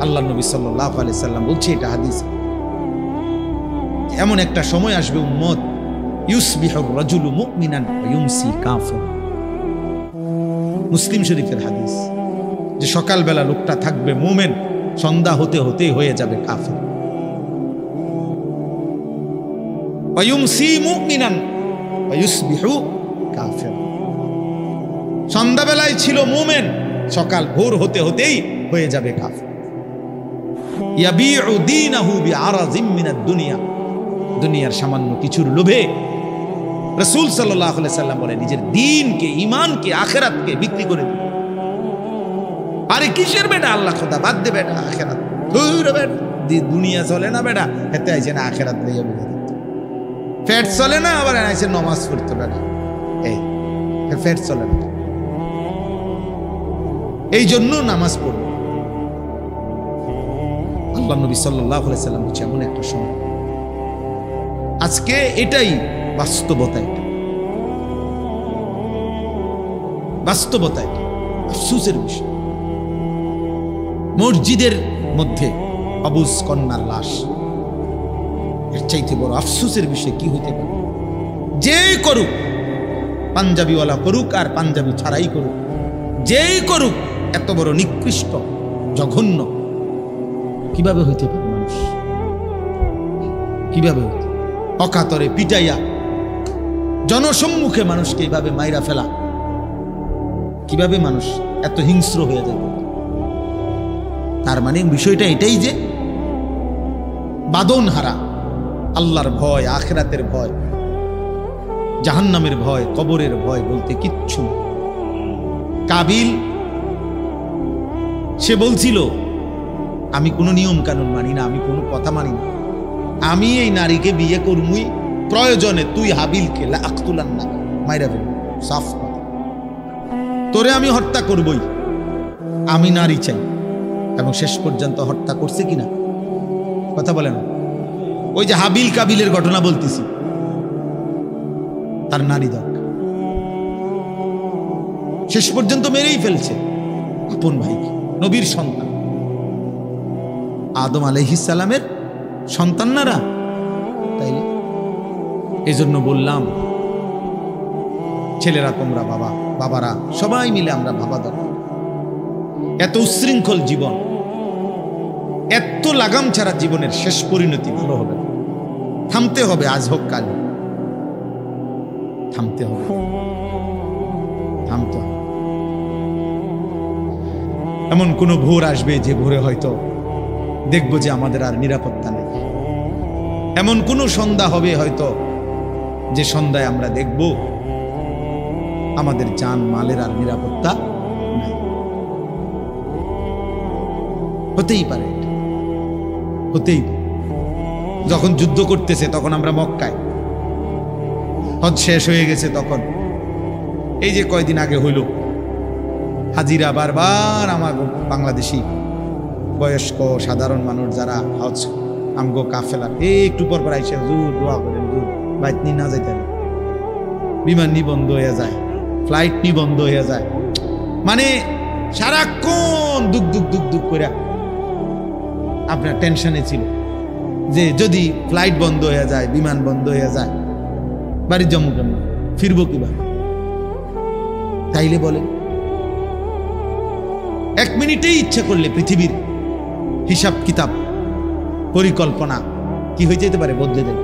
আল্লাহ নবী সাল্লাল্লাহু আলাইহি সাল্লাম বলছে, এটা হাদিস, এমন একটা সময় আসবে উম্মত, ইউসবিহুর রাজুলু মুমিনান ওয়া ইউমসি কাফির। মুসলিম শরীফের হাদিস, যে সকালবেলা লোকটা থাকবে মুমিন, সন্ধ্যা হতে হতেই হয়ে যাবে কাফির। ওয়া ইউমসি মুমিনান ওয়া ইউসবিহু কাফির। সন্ধ্যাবেলায় ছিল মুমিন, সকাল ভোর হতে হতেই হয়ে যাবে কাফির। ইয়াবিউ দীনাহু বিআরাযিম মিনাদ দুনিয়া। দুনিয়ার সামান্য কিছুর লোভে রাসূল সাল্লাল্লাহু আলাইহি সাল্লাম বলে নিজের দ্বীনকে, ঈমানকে, আখিরাতকে বিক্রি করে দিবে। আরে কিসের বেটা আল্লাহ খোদা, বাদ দে বেটা আখিরাত, দূর বেটা, দুনিয়া চলে না বেটা, এতে আইছে না আখিরাত লইয়া বুঝে দিত। ফ্যাট চলে না, আবার আইছে নামাজ পড়তে বেটা, এই ফ্যাট চলে না, এই জন্য নামাজ পড়বে। আল্লাহ নবী সাল্লাল্লাহু আলাইহি সাল্লাম বলছে এমন একটা সময় আজকে, এটাই বাস্তবতা, এটা বাস্তবতা, এটা আফসোসের বিষয়। মসজিদের মধ্যে অবুজ কন্যার লাশ, এর চাইতে বড় আফসোসের বিষয় কি হইতে পারে? যে করুক, পাঞ্জাবিওয়ালা করুক আর পাঞ্জাবি ছাড়াই করুক, যেই করুক, এত বড় নিকৃষ্ট, জঘন্য কিভাবে হইতে পারে? মানুষ কিভাবে হইতে, অকাতরে পিটাইয়া জনসম্মুখে মানুষকে এইভাবে মাইরা ফেলা, কিভাবে মানুষ এত হিংস্র হয়ে যাবে? তার মানে বিষয়টা এটাই যে বাঁধন হারা, আল্লাহর ভয়, আখিরাতের ভয়, জাহান্নামের ভয়, কবরের ভয় বলতে কিচ্ছু না। কাবিল সে বলছিল, আমি কোনো নিয়ম কানুন মানি না, আমি কোনো কথা মানি না, আমি এই নারীকে বিয়ে করমুই, প্রয়োজনে তুই হাবিলকে লাকতুলান্না, মাইরা ফেল, সাফ কথা, তোরে আমি হত্যা করবই, আমি নারী চাই। এবং শেষ পর্যন্ত হত্যা করছে কিনা কথা বলে না? ওই যে হাবিল কাবিলের ঘটনা বলতেছি, তার নারী দরকার, শেষ পর্যন্ত মেরেই ফেলছে আপন ভাইকে, নবীর সন্তান, আদম আলাইহিস সালামের সন্তানরা। তাইলে এই জন্য বললাম, ছেলেরা তোমরা, বাবারা সবাই মিলে আমরা ভাবা দরকার। এত উচ্ছৃঙ্খল জীবন, এত লাগাম ছাড়া জীবনের শেষ পরিণতি ভালো হবে না। থামতে হবে, আজ হোক কাল, থামতে হবে, থামতে হবে। এমন কোন ভোর আসবে যে ভোরে হয়তো দেখবো যে আমাদের আর নিরাপত্তা নেই। এমন কোন সন্ধ্যা হবে হয়তো যে সন্ধ্যায় আমরা দেখব আমাদের জান মালের আর নিরাপত্তা নাই। হতেই পারে, হতেই পারে। যখন যুদ্ধ করতেছে তখন আমরা মক্কায়, হজ শেষ হয়ে গেছে তখন, এই যে কয়দিন আগে হইল, হাজিরা বারবার আমার বাংলাদেশি বয়স্ক সাধারণ মানুষ যারা হজ আমগো কাফেলা, একটু পর পর আইসে হুজুর দোয়া করেন, হুজুর বাইতনি না যাইতেন, বিমান নি বন্ধ হয়ে যায়, ফ্লাইট নি বন্ধ হয়ে যায়, মানে সারাক্ষণ দুঃখ দুঃখ দুঃখ দুঃখ করে আপনার টেনশনে ছিল যে যদি ফ্লাইট বন্ধ হয়ে যায়, বিমান বন্ধ হয়ে যায়, বাড়ির জম্মু কেমন ফিরবো কিভাবে? তাইলে বলেন, এক মিনিটেই ইচ্ছা করলে পৃথিবীর হিসাব কিতাব পরিকল্পনা কি হয়ে যেতে পারে, বদলে দেন।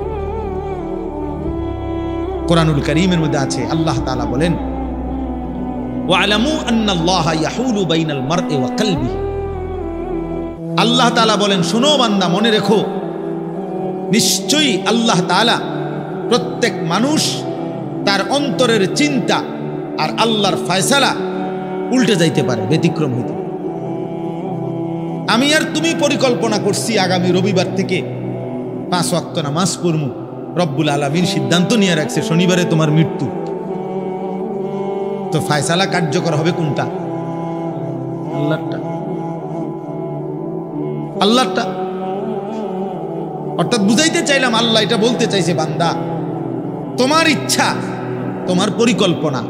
কোরআনুল কারীমের মধ্যে আছে, আল্লাহ তাআলা বলেন, ওয়ালামু আন্নাল্লাহা ইয়াহুলু বাইনাল মারই ওয়া কলবিহি। আল্লাহ তাআলা বলেন, শোনো বান্দা, মনে রেখো, নিশ্চয়ই আল্লাহ তাআলা প্রত্যেক মানুষ তার অন্তরের চিন্তা আর আল্লাহর ফয়সালা উল্টে যাইতে পারে, ব্যতিক্রম হইতে। আমি আর তুমি পরিকল্পনা করছি আগামী রবিবার থেকে 5 ওয়াক্ত নামাজ পড়মু, রব্বুল আলামিন সিদ্ধান্ত নিয়ে রাখছে শনিবারে তোমার মৃত্যু, তো ফয়সালা কার্যকর হবে কোনটা? আল্লাহরটা। আল্লাহরটা অর্থাৎ বুঝাইতে চাইলাম, আল্লাহ এটা বলতে চাইছে, বান্দা তোমার ইচ্ছা, তোমার পরিকল্পনা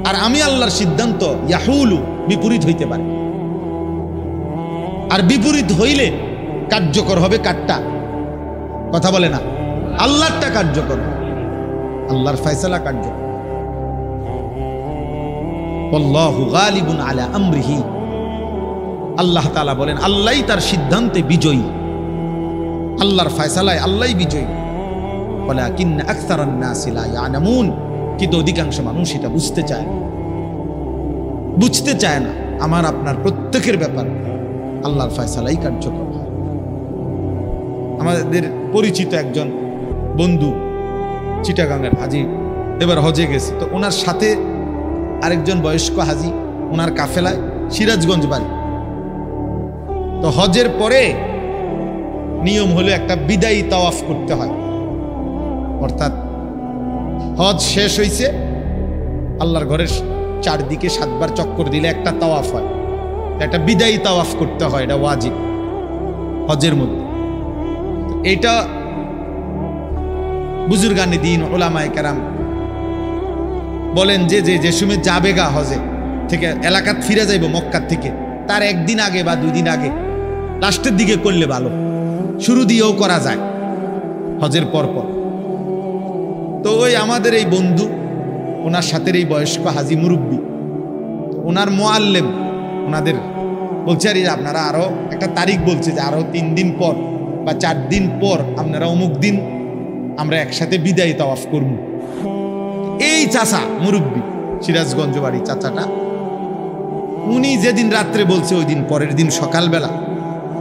আর আমি আল্লাহর সিদ্ধান্ত ইয়াহুলু বিপরীত হইতে পারে, আর বিপরীত হইলে কার্যকর হবে কারটা? কথা বলে না, আল্লাহরটা কার্যকর, আল্লাহর ফয়সালা কার্যকর। আল্লাহু গালিবুন আলা আমরিহি। আল্লাহ তাআলা বলেন, আল্লাহই তার সিদ্ধান্তে বিজয়ী, আল্লাহর ফয়সালায় আল্লাহই বিজয়ী। ওয়ালাকিন্না আকসারান নাসি লা ইয়ালামুন, কিন্তু অধিকাংশ মানুষ এটা বুঝতে চায় না, বুঝতে চায় না। আমার আপনার প্রত্যেকের ব্যাপার আল্লাহর ফয়সালাই কার্যকর। আমাদের পরিচিত একজন বন্ধু চিটাগাঙ্গের হাজি এবার হজে গেছে, তো ওনার সাথে আরেকজন বয়স্ক হাজি, ওনার কাফেলায় সিরাজগঞ্জ বাড়ি। তো হজের পরে নিয়ম হলো একটা বিদায়ী তাওয়াফ করতে হয়, অর্থাৎ হজ শেষ হইছে, আল্লাহর ঘরের চারদিকে 7 বার চক্কর দিলে একটা তাওয়াফ হয়, একটা বিদায়ী তাওয়াফ করতে হয়, এটা ওয়াজিব হজের মধ্যে। এটা বুজুর্গানে দিন উলামায়ে কেরাম বলেন যে সময় যাবে গা হজে থেকে এলাকাত ফিরে যাইব মক্কার থেকে, তার একদিন আগে বা 2 দিন আগে লাস্টের দিকে করলে ভালো, শুরু দিয়েও করা যায় হজের পর পর। তো ওই আমাদের এই বন্ধু, ওনার সাথে এই বয়স্ক হাজি মুরব্বী, ওনার মুআল্লিম ওনাদের বলছে, আর আপনারা আরো একটা তারিখ বলছে যে আরো 3 দিন পর বা 4 দিন পর আপনারা অমুক দিন আমরা একসাথে বিদায়ী তাওয়াফ করব। এই চাচা মুরব্বী, সিরাজগঞ্জ বাড়ি চাচাটা, উনি যেদিন রাত্রে বলছে ওই দিন পরের দিন সকালবেলা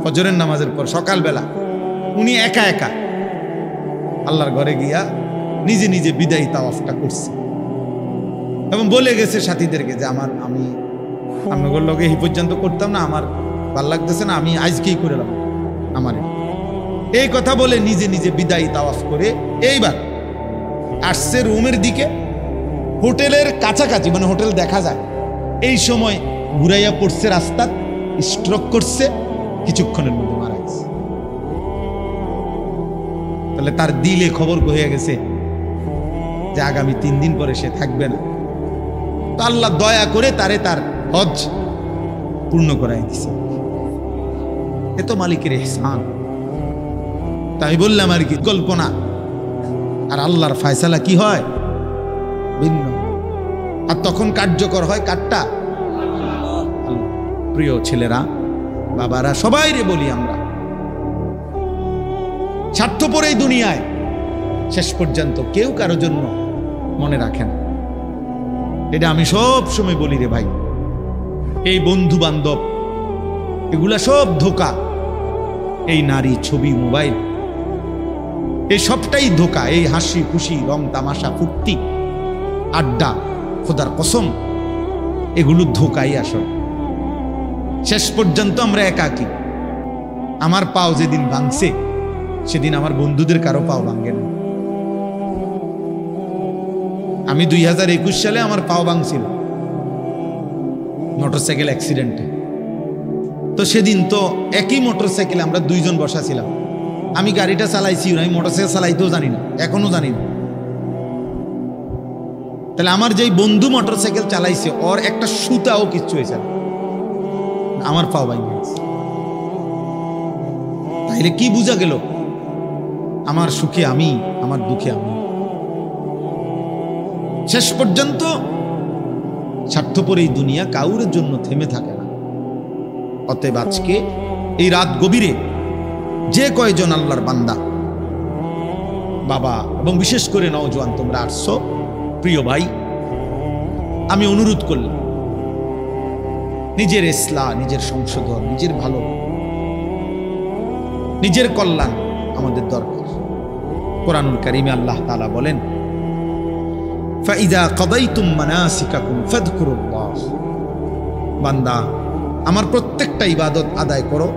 ফজরের নামাজের পর সকালবেলা উনি একা একা আল্লাহর ঘরে গিয়া নিজে নিজে বিদায়ী তাওয়াফটা করছে এবং বলে গেছে সাথীদেরকে যে আমি আপনাদের লগে এই পর্যন্ত করতাম না, আমার ভাল লাগতেছে না, আমি আজকেই করলাম আমার। এই কথা বলে নিজে নিজে বিদায়ী তাওয়াফ করে এইবার আসছে রুমের দিকে, হোটেলের কাছাকাছি, মানে হোটেল দেখা যায়, এই সময় ঘুরাইয়া পড়ছে রাস্তা, স্ট্রোক করছে, কিছুক্ষণের মধ্যে মারা গেছে। তাহলে তার দিলে খবর হয়ে গেছে যে আগামী 3 দিন পরে সে থাকবে না। তো আল্লাহ দয়া করে তারে তার হজ পূর্ণ করাই দিছে। এ তো মালিকের ইহসান। তাই বললাম আর কি, কল্পনা আর আল্লাহর ফয়সালা কি হয় ভিন্ন, আর তখন কার্যকর হয় কারটা? প্রিয় ছেলেরা, বাবারা, সবাই রে বলি, আমরা স্বার্থপর এই দুনিয়ায় শেষ পর্যন্ত কেউ কারো জন্য মনে রাখে না। এটা আমি সব সময় বলি রে ভাই, এই বন্ধু বান্ধব এগুলা সব ধোঁকা, এই নারী, ছবি, মোবাইল, এই সবটাই ধোঁকা। এই হাসি খুশি, রং তামাশা, ফুর্তি, আড্ডা, খোদার কসম, এগুলো ধোঁকাই আসল। শেষ পর্যন্ত আমরা একাকী। আমার পাও যেদিন ভাঙছে সেদিন আমার বন্ধুদের কারো পাও ভাঙে না। আমি 2021 সালে আমার পাও ভাঙছিল মোটরসাইকেল অ্যাক্সিডেন্টে। তো সেদিন তো একই মোটরসাইকেলে আমরা 2 জন বসা ছিলাম। আমি গাড়িটা চালাইছি, আমি মোটরসাইকেল চালাইতেও জানি না, এখনো জানি না। তাহলে আমার যেই বন্ধু মোটরসাইকেল চালাইছে ওর একটা সুতাও কিচ্ছু হয়েছে না, আমার পাও ভাই গেছে। তাইলে কি বুঝা গেল? আমার সুখে আমি, আমার দুঃখে আমি। শেষ পর্যন্ত স্বার্থপর এই দুনিয়া কাউরের জন্য থেমে থাকে না। অতএব আজকে এই রাত গভীরে যে কয়জন আল্লাহর বান্দা বাবা এবং বিশেষ করে নওজোয়ান তোমরা আসছো, প্রিয় ভাই, আমি অনুরোধ করলাম নিজের ইসলাহ, নিজের সংশোধন, নিজের ভালো, নিজের কল্যাণ আমাদের দরকার। কোরআনুল কারীমে আল্লাহ তাআলা বলেন, ফাইদা কাদাইতুম মানাসিকাকুম ফাযকুরুল্লাহ, বান্দা আমার প্রত্যেকটা ইবাদত আদায় করো,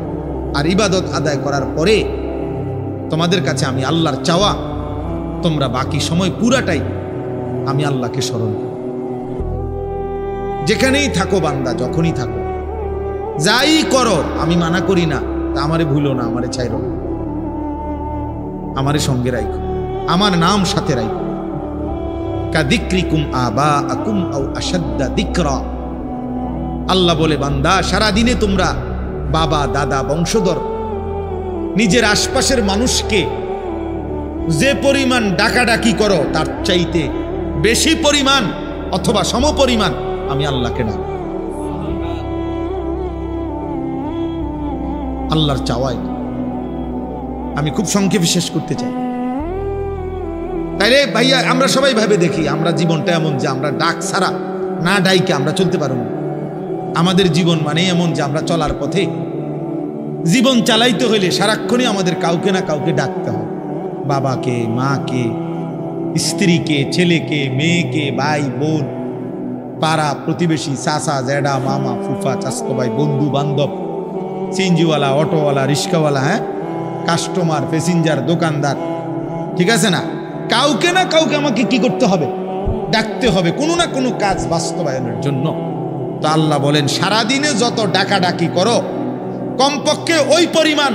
আর ইবাদত আদায় করার পরে তোমাদের কাছে আমি আল্লাহর চাওয়া তোমরা বাকি সময় পুরাটাই আমি আল্লাহকে স্মরণ করো। যেখানেই থাকো বান্দা, যখনই থাকো, যাই করো, আমি মানা করি না, তা আমারে ভুলো না, আমারে ছাইরো না, আমারে সঙ্গে রাখো, আমার নাম সাথে রাখো। কাযিক্রিকুম আবাআকুম আও আশাদ্দা যিকরা, আল্লাহ বলে বান্দা সারাদিনে তোমরা বাবা, দাদা, বংশধর, নিজের আশপাশের মানুষকে যে পরিমাণ ডাকাডাকি করো তার চাইতে বেশি পরিমাণ অথবা সমপরিমাণ আমি আল্লাহকে ডাক। আল্লাহর চাওয়াই আমি খুব সংক্ষেপে শেষ করতে চাই। তাইলে ভাইয়া আমরা সবাই ভাবে দেখি, আমরা জীবনটা এমন যে আমরা ডাক ছাড়া না ডাইকে আমরা চলতে পারব না। আমাদের জীবন মানে এমন যে আমরা চলার পথে জীবন চালাইতে হইলে সারাক্ষণই আমাদের কাউকে না কাউকে ডাকতে হয়, বাবাকে, মাকে, স্ত্রীকে, ছেলেকে, মেয়েকে, ভাই, বোন, পাড়া প্রতিবেশী, চাচা, জ্যাডা, মামা, ফুফা, চাচতো ভাই, বন্ধু বান্ধব, সিএনজিওয়ালা, অটোওয়ালা, রিক্সাওয়ালা, হ্যাঁ, কাস্টমার, প্যাসেঞ্জার, দোকানদার, ঠিক আছে না? কাউকে না কাউকে আমাকে কি করতে হবে? ডাকতে হবে কোনো না কোনো কাজ বাস্তবায়নের জন্য। তো আল্লাহ বলেন সারাদিনে যত ডাকাডাকি করো কমপক্ষে ওই পরিমাণ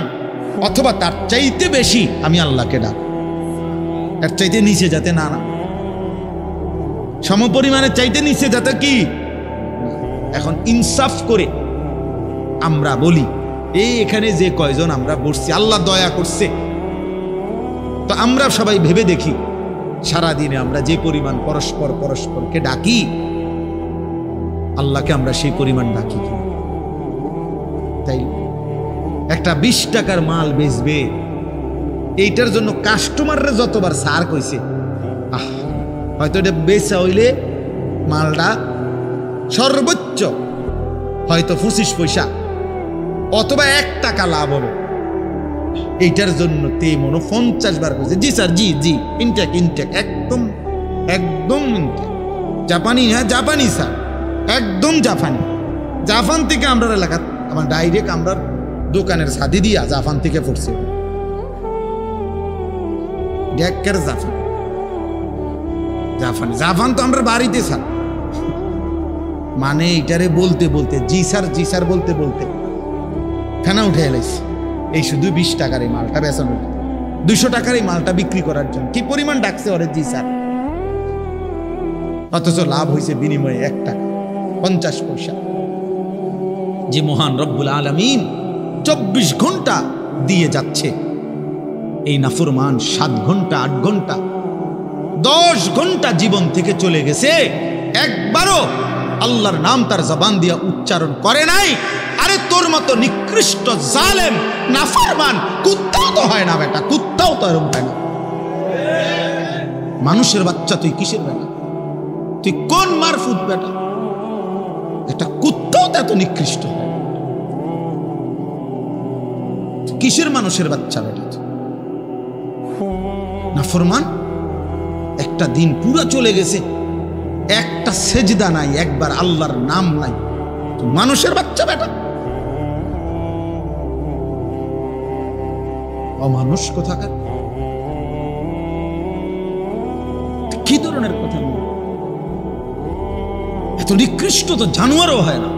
অথবা তার চাইতে বেশি আমি আল্লাহকে ডাক, এর চাইতে নিচে যাতে না, সমপরিমাণের চাইতে নিচে যাতে কি। এখন ইনসাফ করে আমরা বলি, এই এখানে যে কয়জন আমরা বসছি আল্লাহ দয়া করছে, তো আমরা সবাই ভেবে দেখি সারাদিনে আমরা যে পরিমাণ পরস্পরকে ডাকি, আল্লাহকে আমরা সেই পরিমাণ ডাকি কি? তাই একটা 20 টাকার মাল বেচবে, এইটার জন্য কাস্টমাররা যতবার সার কইছে, হয়তো এটা বেচা হইলে মালটা সর্বোচ্চ হয়তো 25 পয়সা অথবা 1 টাকা লাভ হবে, এইটার জন্য তে মনে 50 বার কইছে, জি স্যার, জি জি, ইনটেক, একদম একদম ইনটেক, জাপানি, হ্যাঁ জাপানি স্যার, একদম জাপান থেকে আমরা এলাকা, আমার ডাইরেক্ট আমরা দোকানের ছাদি দিয়া জাপান থেকে পড়ছে, জাপান তো আমরা বাড়িতে স্যার, মানে এটারে বলতে বলতে জি স্যার বলতে বলতে ফেনা উঠে এলাইছে। এই শুধু 20 টাকার এই মালটা বেচানো, 200 টাকার এই মালটা বিক্রি করার জন্য কি পরিমাণ ডাকছে ওরে জি স্যার, অথচ লাভ হয়েছে বিনিময়ে 1 টাকা 50 পয়সা। যে মহান রব্বুল আলামিন 24 ঘন্টা দিয়ে যাচ্ছে, এই নাফরমান 7 ঘন্টা 8 ঘন্টা 10 ঘন্টা জীবন থেকে চলে গেছে, একবারও আল্লাহর নাম তার জবান দিয়ে উচ্চারণ করে নাই। আরে তোর মতো নিকৃষ্ট জালেম নাফরমান কুত্তাও তো হয় না বেটা, কুত্তাও তো এরকম হয় না। মানুষের বাচ্চা তুই কিসের বেটা? তুই কোন মারফুত বেটা? এটা কুত্তাও তো এত নিকৃষ্ট হয়, কিসের মানুষের বাচ্চা বেটা? নাফরমান একটা দিন পুরো চলে গেছে, একটা সেজদা নাই, একবার আল্লাহর নাম নাই, তুই মানুষের বাচ্চা বেটা, অমানুষ কোথাকার। কি ধরনের কথা? এত নিকৃষ্ট তো জানোয়ারও হয় না,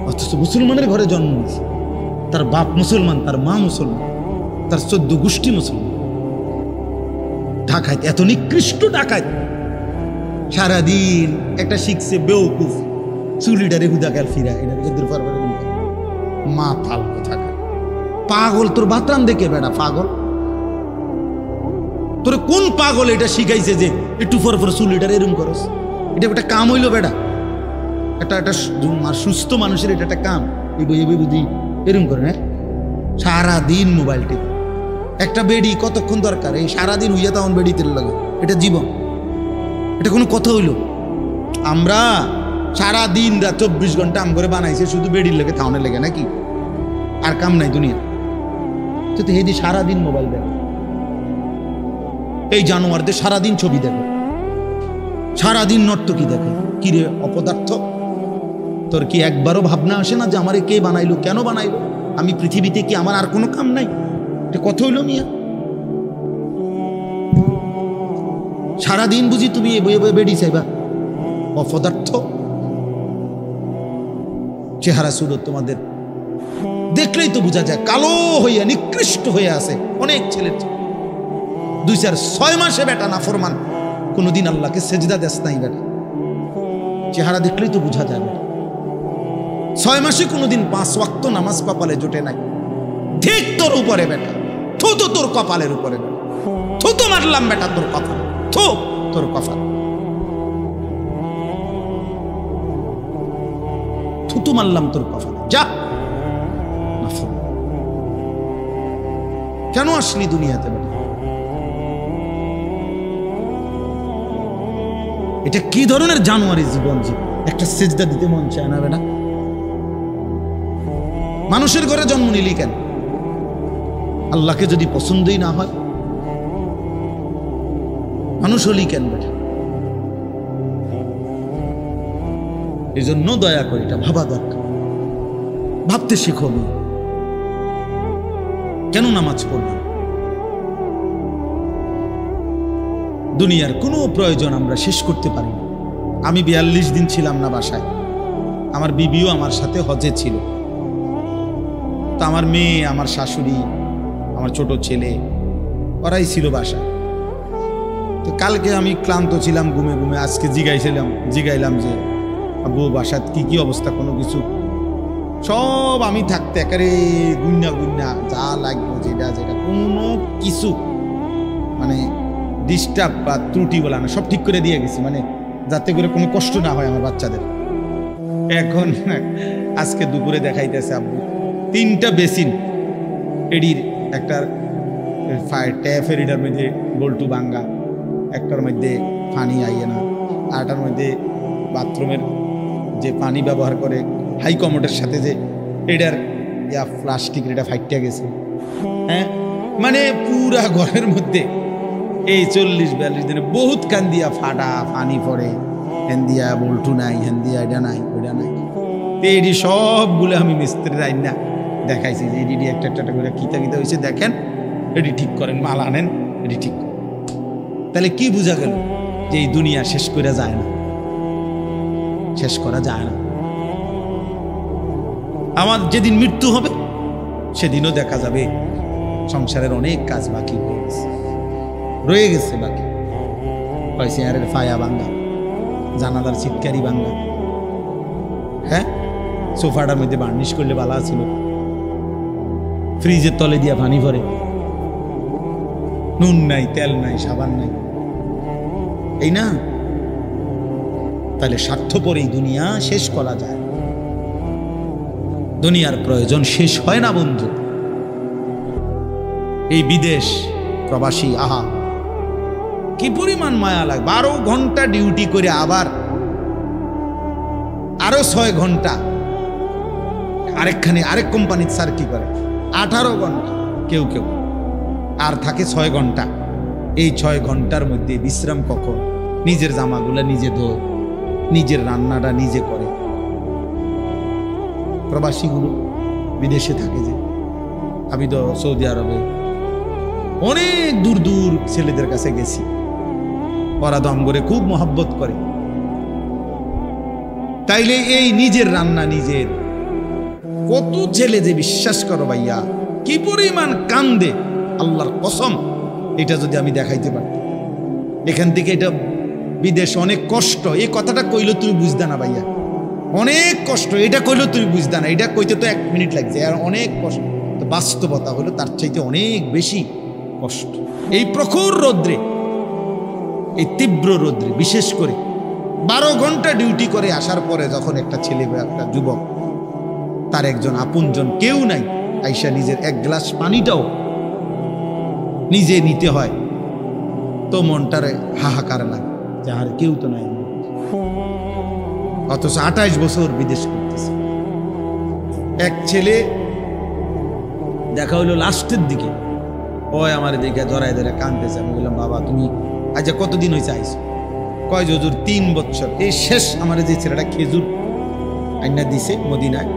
অথচ মুসলমানের ঘরে জন্ম নিয়েছে, তার বাপ মুসলমান, তার মা মুসলমান, তার 14 গোষ্ঠী মুসলমান, ডাকাত, এত নিকৃষ্ট ডাকাত। সারাদিন একটা শিখছে বেউকুফ, চুলিটারে হুদাকাল ফিরা, এটা মাথাল কোথাকার পাগল। তোর বাতরান দেখে বেড়া পাগল, তোর কোন পাগল এটা শিখাইছে যে একটু পর পর চুলিটারে এরম করস? এটা একটা কাম হইল বেড়া? একটা সুস্থ মানুষের এটা একটা কাম? এই বুঝি এরম করে না? সারাদিন মোবাইল টিপ। একটা বেডি কতক্ষণ দরকার? এই সারাদিন হইয়া তখন বেডি তেল লাগে, এটা জীবন? এটা কোনো কথা হইল? আমরা সারাদিন রাত 24 ঘন্টা আম করে বানাইছে শুধু বেডির লেগে, থাউনের লেগে নাকি? আর কাম নাই দুনিয়া? তো হেদি সারাদিন মোবাইল দেখে, এই জানোয়ারদের সারাদিন ছবি দেখে, সারাদিন নর্তকী দেখে। কিরে অপদার্থ, তোর কি একবারও ভাবনা আসে না যে আমারে কে বানাইলো, কেন বানাইলো? আমি পৃথিবীতে কি আমার আর কোনো কাম নাই? এটা কথা হইল মিয়া? সারাদিন বুঝি তুমি এ বয়ে বয়ে বেডি চাইবা? অপদার্থ। চেহারা সুরত তোমাদের দেখলেই তো বোঝা যায় কালো হইয়া নিকৃষ্ট হয়ে আছে অনেক ছেলের। 2-4-6 মাসে বেটা নাফরমান, কোনোদিন আল্লাহকে সেজদা দেস নাই বেটা। চেহারা দেখলেই তো বোঝা যায় বেটা। 6 মাসে কোনোদিন 5 ওয়াক্ত নামাজ কপালে জোটে নাই। ঠিক তোর উপরে বেটা, থুতো তোর কপালের উপরে বেটা, থুতো মারলাম বেটা তোর কপাল, থু তোর কপাল, থুতু মারলাম তোর কপালে। যা কেন আসলি দুনিয়াতে বেটা? এটা কি ধরনের জানোয়ারি জীবন? একটা সেজদা দিতে মন চায় না বেটা? মানুষের ঘরে জন্ম নিলি কেন? আল্লাহকে যদি পছন্দই না হয় মানুষ হলি কেন বেটা? এই জন্য দয়া করে এটা ভাবা দরকার, ভাবতে শিখো। কেন নামাজ পড়ব? দুনিয়ার কোনো প্রয়োজন আমরা শেষ করতে পারি না। আমি 42 দিন ছিলাম না বাসায়, আমার বিবিও আমার সাথে হজে ছিল। তো আমার মেয়ে, আমার শাশুড়ি, আমার ছোট ছেলে, ওরাই ছিল বাসায়। তো কালকে আমি ক্লান্ত ছিলাম ঘুমে ঘুমে, আজকে জিগাইলাম যে আব্বু বাসাত কি কি অবস্থা, কোনো কিছু? সব আমি থাকতে একেবারে গুন্না যা লাগবে যেটা কোনো কিছু মানে ডিস্টার্ব বা ত্রুটি বলা না, সব ঠিক করে দিয়ে গেছি, মানে যাতে করে কোনো কষ্ট না হয় আমার বাচ্চাদের। এখন আজকে দুপুরে দেখাইতেছে আব্বু 3টা বেসিন, এডির একটার ট্যাপের এটার মধ্যে বল্টু ভাঙ্গা, একটার মধ্যে পানি আইয়ে না, আরটার মধ্যে বাথরুমের যে পানি ব্যবহার করে হাই কমোডের সাথে যে এটার প্লাস্টিক এটা ফাইটটা গেছে। হ্যাঁ, মানে পুরা ঘরের মধ্যে এই 40-42 দিনে বহুত কান দিয়া ফাটা পানি পড়ে, হ্যান দিয়া বল্টু নাই, হ্যান দিয়া এটা নাই, ওইটা নাই। এডি সবগুলো আমি মিস্ত্রির আইন না দেখাইছি যে এডি একটা একটা করে কিতা হয়েছে দেখেন, এডি ঠিক করেন, মাল আনেন, এডি ঠিক করেন। তাহলে কি বোঝা গেল যে এই দুনিয়া শেষ করা যায় না, শেষ করা যায় না। আমার যেদিন মৃত্যু হবে সেদিনও দেখা যাবে সংসারের অনেক কাজ বাকি রয়ে গেছে বাকি। চেয়ারের ফায়া ভাঙ্গা, জানালার ছিটকারি ভাঙ্গা, হ্যাঁ সোফাটার মধ্যে বার্নিশ করলে বালা ছিল, ফ্রিজের তলে দিয়া পানি ভরে, নুন নাই, তেল নাই, সাবান নাই, এই না? তাহলে স্বার্থপর এই দুনিয়া শেষ করা যায়? দুনিয়ার প্রয়োজন শেষ হয় না বন্ধু। এই বিদেশ প্রবাসী, আহা কি পরিমাণ মায়া লাগে। 12 ঘন্টা ডিউটি করে আবার আরো 6 ঘন্টা আরেক কোম্পানির স্যার কি করে 18 ঘন্টা, কেউ আর থাকে 6 ঘন্টা। এই 6 ঘন্টার মধ্যে বিশ্রাম কখন? নিজের জামাগুলা নিজে ধো, নিজের রান্নাটা নিজে করে। প্রবাসীগুলো বিদেশে থাকে, যে আমি তো সৌদি আরবে অনেক দূর দূর ছেলেদের কাছে গেছি, ওরা দম করে খুব মহব্বত করে। তাইলে এই নিজের রান্না নিজের, কত ছেলে যে বিশ্বাস করো ভাইয়া কি পরিমাণ কান্দে, আল্লাহর কসম, এটা যদি আমি দেখাইতে পারতাম। এখান থেকে এটা বিদেশ অনেক কষ্ট, এই কথাটা কইলে তুমি বুঝতে না ভাইয়া, অনেক কষ্ট, এটা কইলেও তুমি বুঝতে না, এটা কইতে তো 1 মিনিট লাগছে, আর অনেক কষ্ট। তো বাস্তবতা হলো তার চাইতে অনেক বেশি কষ্ট। এই প্রখর রৌদ্রে, এই তীব্র রৌদ্রে, বিশেষ করে 12 ঘন্টা ডিউটি করে আসার পরে যখন একটা ছেলে বা একটা যুবক, তার একজন আপনজন কেউ নাই, আইসা নিজের 1 গ্লাস পানিটাও নিজে নিতে হয়, তো মনটারে হাহাকার লাগে যে আর কেউ তো নাই। অথচ 28 বছর বিদেশ করতেছে। এক ছেলে দেখা হইলো লাস্টের দিকে, ওই আমার দিকে জড়াই ধরে কাঁদতেছে। আমি বললাম, বাবা তুমি আচ্ছা কতদিন হয়েছে আইসো? কয় হুজুর 3 বছর। এই শেষ আমার যে ছেলেটা খেজুর আইনা দিছে মদিনায়,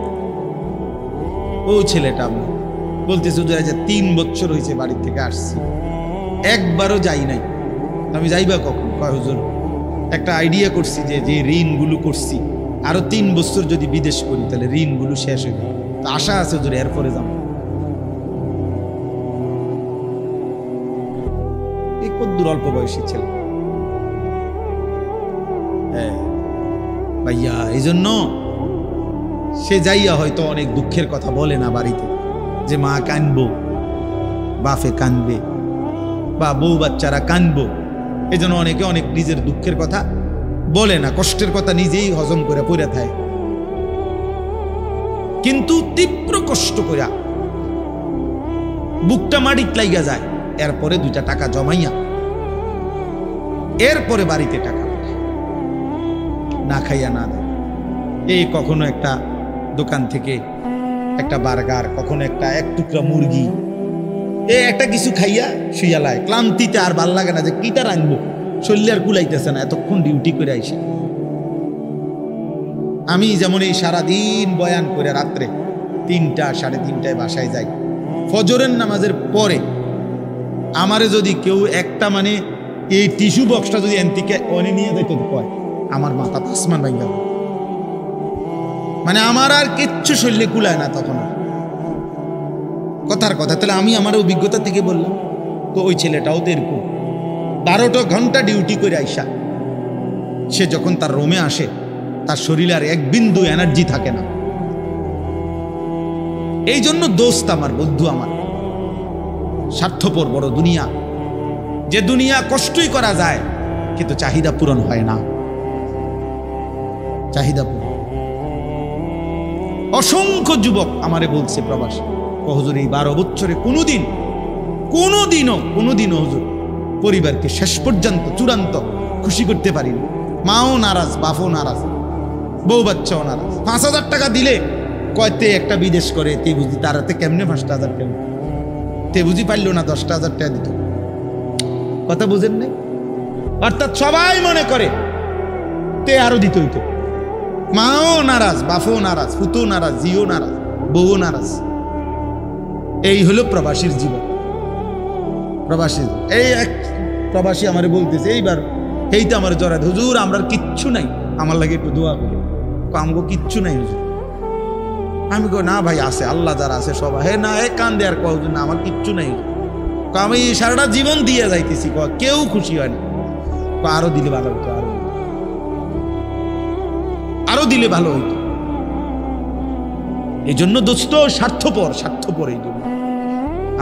ও ছেলেটা আমার বলতেছে হুজুর আচ্ছা 3 বছর হয়েছে বাড়ির থেকে আসছি, একবারও যাই নাই। আমি যাইবা কখন? কয় হুজুর একটা আইডিয়া করছি যে যে ঋণগুলো করছি আরো 3 বছর যদি বিদেশ করি তাহলে ঋণগুলো শেষ হয়ে যাবে, তো আশা আছে হুজুর এরপরে যাব। এই কদ্দুর অল্প বয়সী ছেলে। হ্যাঁ ভাইয়া, এই জন্য সে যাইয়া হয়তো অনেক দুঃখের কথা বলে না বাড়িতে, যে মা কানবো, বাপে কানবে, বা বউ বাচ্চারা কানবো। এই জন্য অনেকে অনেক নিজের দুঃখের কথা বলে না, কষ্টের কথা নিজেই হজম করে পড়ে থাকে। কিন্তু তীব্র কষ্ট কইরা বুকটা মাটিত লাইগা যায়, এরপরে 2টা টাকা জমাইয়া এরপরে বাড়িতে টাকা পাঠায়, না খাইয়া না দেয়। এই কখনো একটা দোকান থেকে একটা বার্গার, কখনো একটা 1 টুকরা মুরগি, একটা কিছু খাইয়া শুইয়ালায়, ক্লান্তিতে আর ভাল লাগে না যে কিটা রাখবো, শরীর আর কুলাইতেছে না, এতক্ষণ ডিউটি করে আইসে। আমি যেমন এই সারাদিন বয়ান করে রাত্রে 3টা 3:30টায় বাসায় যাই, ফজরের নামাজের পরে আমারে যদি কেউ একটা মানে এই টিস্যু বক্সটা যদি এনতিকে অনে নিয়ে যেত, কয় আমার মাথা আসমান ভাঙা, মানে আমার আর কিচ্ছু শরীরে কুলায় না তখন। কথার কথা, তাহলে আমি আমার অভিজ্ঞতা থেকে বললাম। তো ওই ছেলেটাও তো এরকম 12টা ঘন্টা ডিউটি করে আইসা সে যখন তার রুমে আসে, তার শরীরে আর 1 বিন্দু এনার্জি থাকে না। এই জন্য দোস্ত আমার, বন্ধু আমার, স্বার্থপর বড় দুনিয়া, যে দুনিয়া কষ্টই করা যায় কিন্তু চাহিদা পূরণ হয় না, চাহিদা পূরণ। অসংখ্য যুবক আমারে বলছে প্রবাসী, হুজুর এই 12 বছরে কোনোদিনও হুজুর পরিবারকে শেষ পর্যন্ত চূড়ান্ত খুশি করতে পারিনি। মাও নারাজ, বাপও নারাজ, বউ বাচ্চাও নারাজ। 5000 টাকা দিলে কয়তে একটা বিদেশ করে, তে বুঝি তারাতে কেমনে 5000 কেমন, তে বুঝি পারল না 10,000 টাকা দিত। কথা বুঝেন নাই? অর্থাৎ সবাই মনে করে তে আরো দিত হইতো। মাও নারাজ, বাপও নারাজ, ফুতো নারাজ, জিও নারাজ, বউও নারাজ। এই হলো প্রবাসীর জীবন। প্রবাসী, এই এক প্রবাসী আমারে বলতেছে এইবার, এইটা আমার জড়ায়, হুজুর আমরা কিচ্ছু নাই, আমার লাগে একটু দোয়া করে। আমগো কিচ্ছু নাই হুজুর। আমি কই না ভাই আছে, আল্লাহ যারা আছে সবাই। হে না, এ কান্দে আর কয় না আমার কিচ্ছু নাই। আমি সারাটা জীবন দিয়ে যাইতেছি, কেউ খুশি হয় না। আরো দিলে ভালো হইতো, আরো দিলে ভালো হইতো। এই জন্য দোস্ত স্বার্থপর এই জন্য।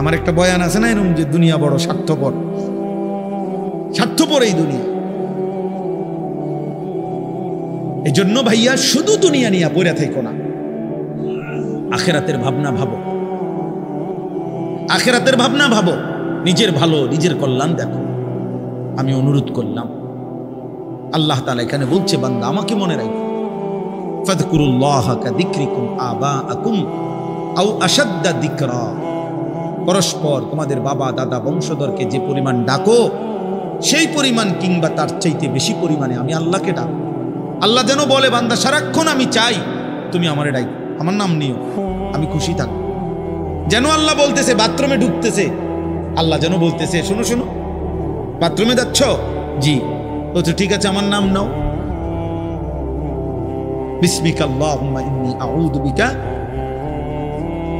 আমার একটা বয়ান আছে না এরকম, যে দুনিয়া বড় স্বার্থপর এই দুনিয়া। এই জন্য ভাইয়া শুধু দুনিয়া নিয়ে পড়ে থাকো না, আখেরাতের ভাবনা ভাবো, আখেরাতের ভাবনা ভাবো, নিজের ভালো, নিজের কল্যাণ দেখো। আমি অনুরোধ করলাম, আল্লাহ তাআলা এখানে বলছে, বান্দা আমাকে মনে রাখো, ফাযকুরুল্লাহা কাযিকরিকুম আবাআকুম আও আশাদ্দা যিকরা। পরস্পর তোমাদের বাবা দাদা বংশধরকে যে পরিমাণ ডাকো, সেই পরিমাণ কিংবা তার চাইতে বেশি পরিমাণে আমি আল্লাহকে ডাকো। আল্লাহ যেন বলে, বান্দা সারাক্ষণ আমি চাই তুমি আমারে ডাকো, আমার নাম নিও, আমি খুশি থাকবো। যেন আল্লাহ বলতেছে, বাথরুমে ঢুকতেছে, আল্লাহ যেন বলতেছে, শোনো শোনো বাথরুমে যাচ্ছ, জি, বলছো ঠিক আছে আমার নাম নাও, বিসমিকা আল্লাহুম্মা ইন্নী আউযু বিকা,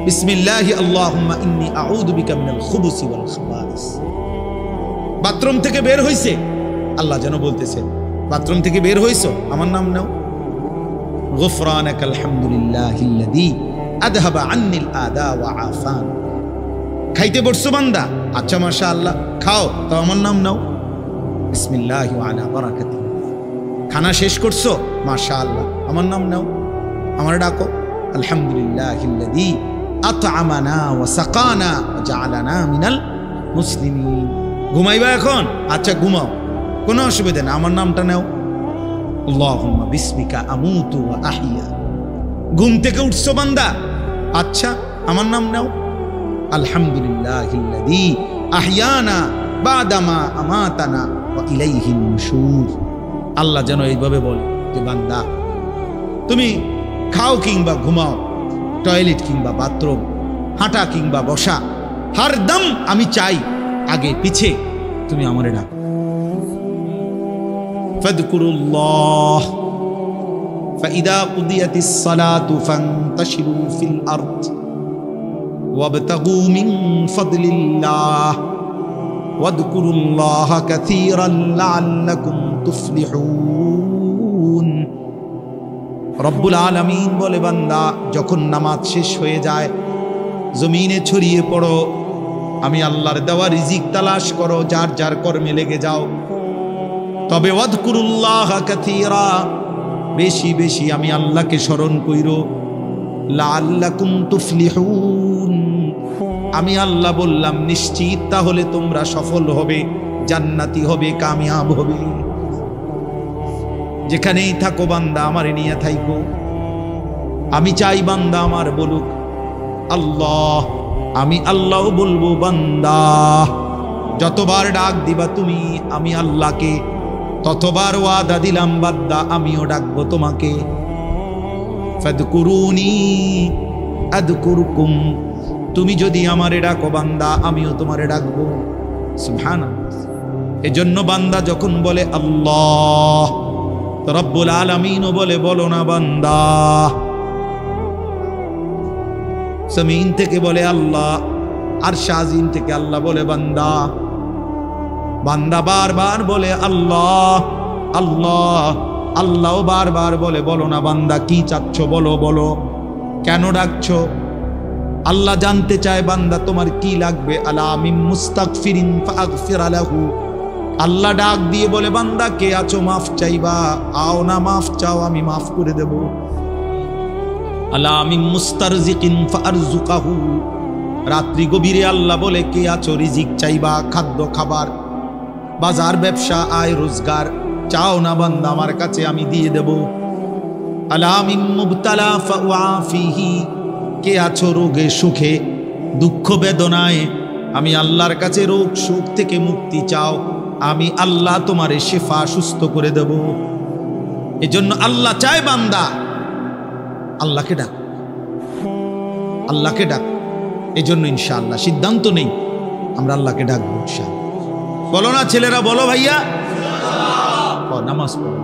বিসমিল্লাহি আল্লাহুম্মা ইন্নী আউযু বিকা মিনাল খুবুসি ওয়াল খাবাইস। বাথরুম থেকে বের হইছে, আল্লাহ যেন বলতেছে বাথরুম থেকে বের হইছো, আমার নাম নাও। গুফরানাকাল হামদুলিল্লাহিল্লাযী আযহাবা আন্নিল আদা ওয়া আফান। খাইতে বসছো বান্দা, আচ্ছা মাশাআল্লাহ খাও, তো আমার নাম নাও। বিসমিল্লাহি ওয়া আলা বারাকাতি। খানা শেষ করছো, মাশাআল্লাহ আমার নাম নাও, আমার ডাকো। আলহামদুলিল্লাহিল্লাযী আত'আমানা ওয়া সাকানা ওয়া জাআলানা মিনাল মুসলিমিন। ঘুমাইবা এখন, আচ্ছা ঘুমাও, কোনো অসুবিধা না, আমার নামটা নাও। আল্লাহুম্মা বিসমিকা আমুতু ওয়া আহইয়া। ঘুম থেকে উঠছো বান্দা, আচ্ছা আমার নাম নাও। আলহামদুলিল্লাহিল্লাযী আহইয়ানা বাদামা আমাতানা ওয়া ইলাইহিন নুশুর। আল্লাহ যেন এইভাবে বলে যে বান্দা তুমি খাও কিংবা ঘুমাও, টয়লেট কিংবা বাথরুম, হাঁটা কিংবা বসা, হরদম আমি চাই আগে পিছে তুমি আমারে ডাকো। ফাযকুরুল্লাহ ফাইদা কুদিয়াতিস সালাতু ফান্তাশিরু ফিল আরদ ওয়াবতাগু মিন ফাদলিল্লাহ ওয়াযকুরুল্লাহা কাসীরান লাআল্লাকুম তুফলিহুন। রব্বুল আলামিন বলে বান্দা যখন নামাজ শেষ হয়ে যায় জমিনে ছড়িয়ে পড়ো, আমি আল্লাহর দেওয়া রিজিক তালাশ করো, যার যার কর্মে লেগে যাও। তবে ওয়াযকুরুল্লাহা কাসীরা, বেশি বেশি আমি আল্লাহকে স্মরণ কইরো। লাআল্লাকুম তুফলিহুন, আমি আল্লাহ বললাম নিশ্চিত তাহলে তোমরা সফল হবে, জান্নাতি হবে, কামিয়াব হবে। যেখানেই থাকো বান্দা আমারে নিয়ে থাইকো। আমি চাই বান্দা আমার বলুক আল্লাহ, আমি আল্লাহ বলবো বান্দা। যতবার ডাক দিবা তুমি আমি আল্লাহকে, ততবার ওয়াদা দিলাম বান্দা আমিও ডাকবো তোমাকে। ফাদকুরুনি আযকুরকুম, তুমি যদি আমারে ডাকো বান্দা আমিও তোমারে ডাকবো। সুবহানাল্লাহ। এজন্য বান্দা যখন বলে আল্লাহ, রব্বুল আলামিনও বলে বলো না বান্দা। জমিন থেকে বলে আল্লাহ, আরশ আজিম থেকে আল্লাহ বলে বান্দা। বান্দা বারবার বলে আল্লাহ আল্লাহ, আল্লাহও বারবার বলে বলো না বান্দা কি চাচ্ছ, বলো বলো, কেন ডাকছো। আল্লাহ জানতে চায় বান্দা তোমার কি লাগবে। আলা মিন মুস্তাগফিরিন ফাগফির লাহু, আল্লাহ ডাক দিয়ে বলে বান্দা কে আছো মাফ চাইবা, আও না মাফ চাও আমি মাফ করে দেব। আলা মিন মুস্তারজিকিন ফারজুকাহু, রাত্রি গভীরে আল্লাহ বলে কে আছো রিজিক চাইবা, খাদ্য খাবার, বাজার ব্যবসা, আয় রোজগার চাও না বান্দা আমার কাছে আমি দিয়ে দেব। আলা মিন মুবতালা ফাউআফিহি, কে আছো রোগে সুখে দুঃখ বেদনায়, আমি আল্লাহর কাছে রোগ সুখ থেকে মুক্তি চাও, আমি আল্লাহ তোমারে শিফা সুস্থ করে দেব। এজন্য আল্লাহ চায় বান্দা আল্লাহকে ডাক, আল্লাহকে ডাক। এজন্য ইনশাআল্লাহ সিদ্ধান্ত নেই আমরা আল্লাহকে ডাকবো ইনশাআল্লাহ। বলো না ছেলেরা, বলো ভাইয়া, নামাজ পড়ো,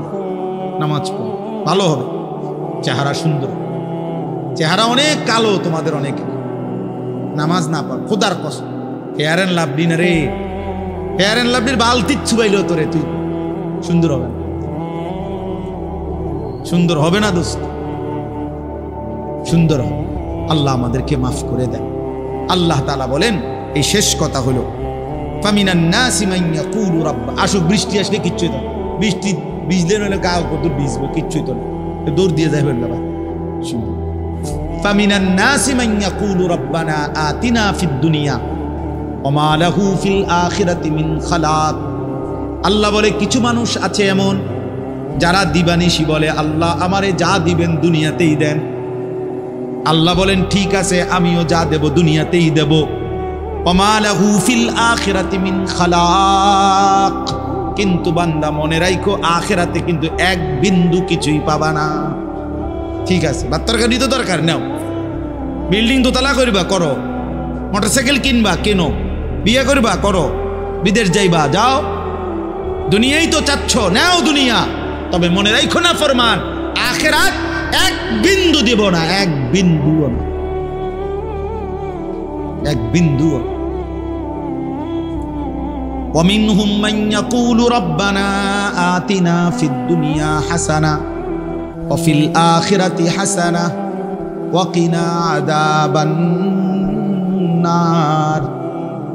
নামাজ পড়ো, ভালো হবে। চেহারা সুন্দর, চেহারা অনেক কালো তোমাদের অনেক, নামাজ না পড় খোদার কসম। ফেয়ার এন্ড লাভলি না রে, ফেয়ার এন্ড লাভলির বালতি ছুবাইলেও তোরে তুই সুন্দর হবে না, সুন্দর হবে না দোস্ত, সুন্দর হবে। আল্লাহ আমাদেরকে মাফ করে দেন। আল্লাহ তাআলা বলেন এই শেষ কথা হলো ফামিনান নাসি মান ইয়াকুলু রাব্বা, আসো বৃষ্টি আসলে কিচ্ছুই তো, বৃষ্টি ভিজলে নইলে গা কত ভিজবো, কিচ্ছুই তো না, দৌড় দিয়ে যাবেন না ভাই। ফামিনান নাসি মান ইয়াকুলু রাব্বানা আতিনা ফিদ দুনিয়া ওয়া মা লাহু ফিল আখিরাতি মিন খালাক। আল্লাহ বলে কিছু মানুষ আছে এমন যারা দিবানিশি বলে আল্লাহ আমারে যা দিবেন দুনিয়াতেই দেন। আল্লাহ বলেন ঠিক আছে আমিও যা দেব দুনিয়াতেই দেব। ওয়া মা লাহু ফিল আখিরাতি মিন খালাক, কিন্তু বান্দা মনে রাখো আখিরাতে কিন্তু এক বিন্দু কিছুই পাবা না। ঠিক আছে, বাত্তরকারি তো দরকার নাও, বিল্ডিং দোতলা করবা করো, মোটরসাইকেল কিনবা কেনো, বিয়ে করবা করো, বিদেশ যাইবা যাও, দুনিয়াই তো চাচ্ছ নাও দুনিয়া। তবে মনে রাখো না ফরমান আখিরাত এক বিন্দু দেব না, এক বিন্দু না, এক বিন্দু। ومنهم من يقول ربنا آتنا في الدنيا حسنة وفي الآخرة حسنة وقنا عذاب النار।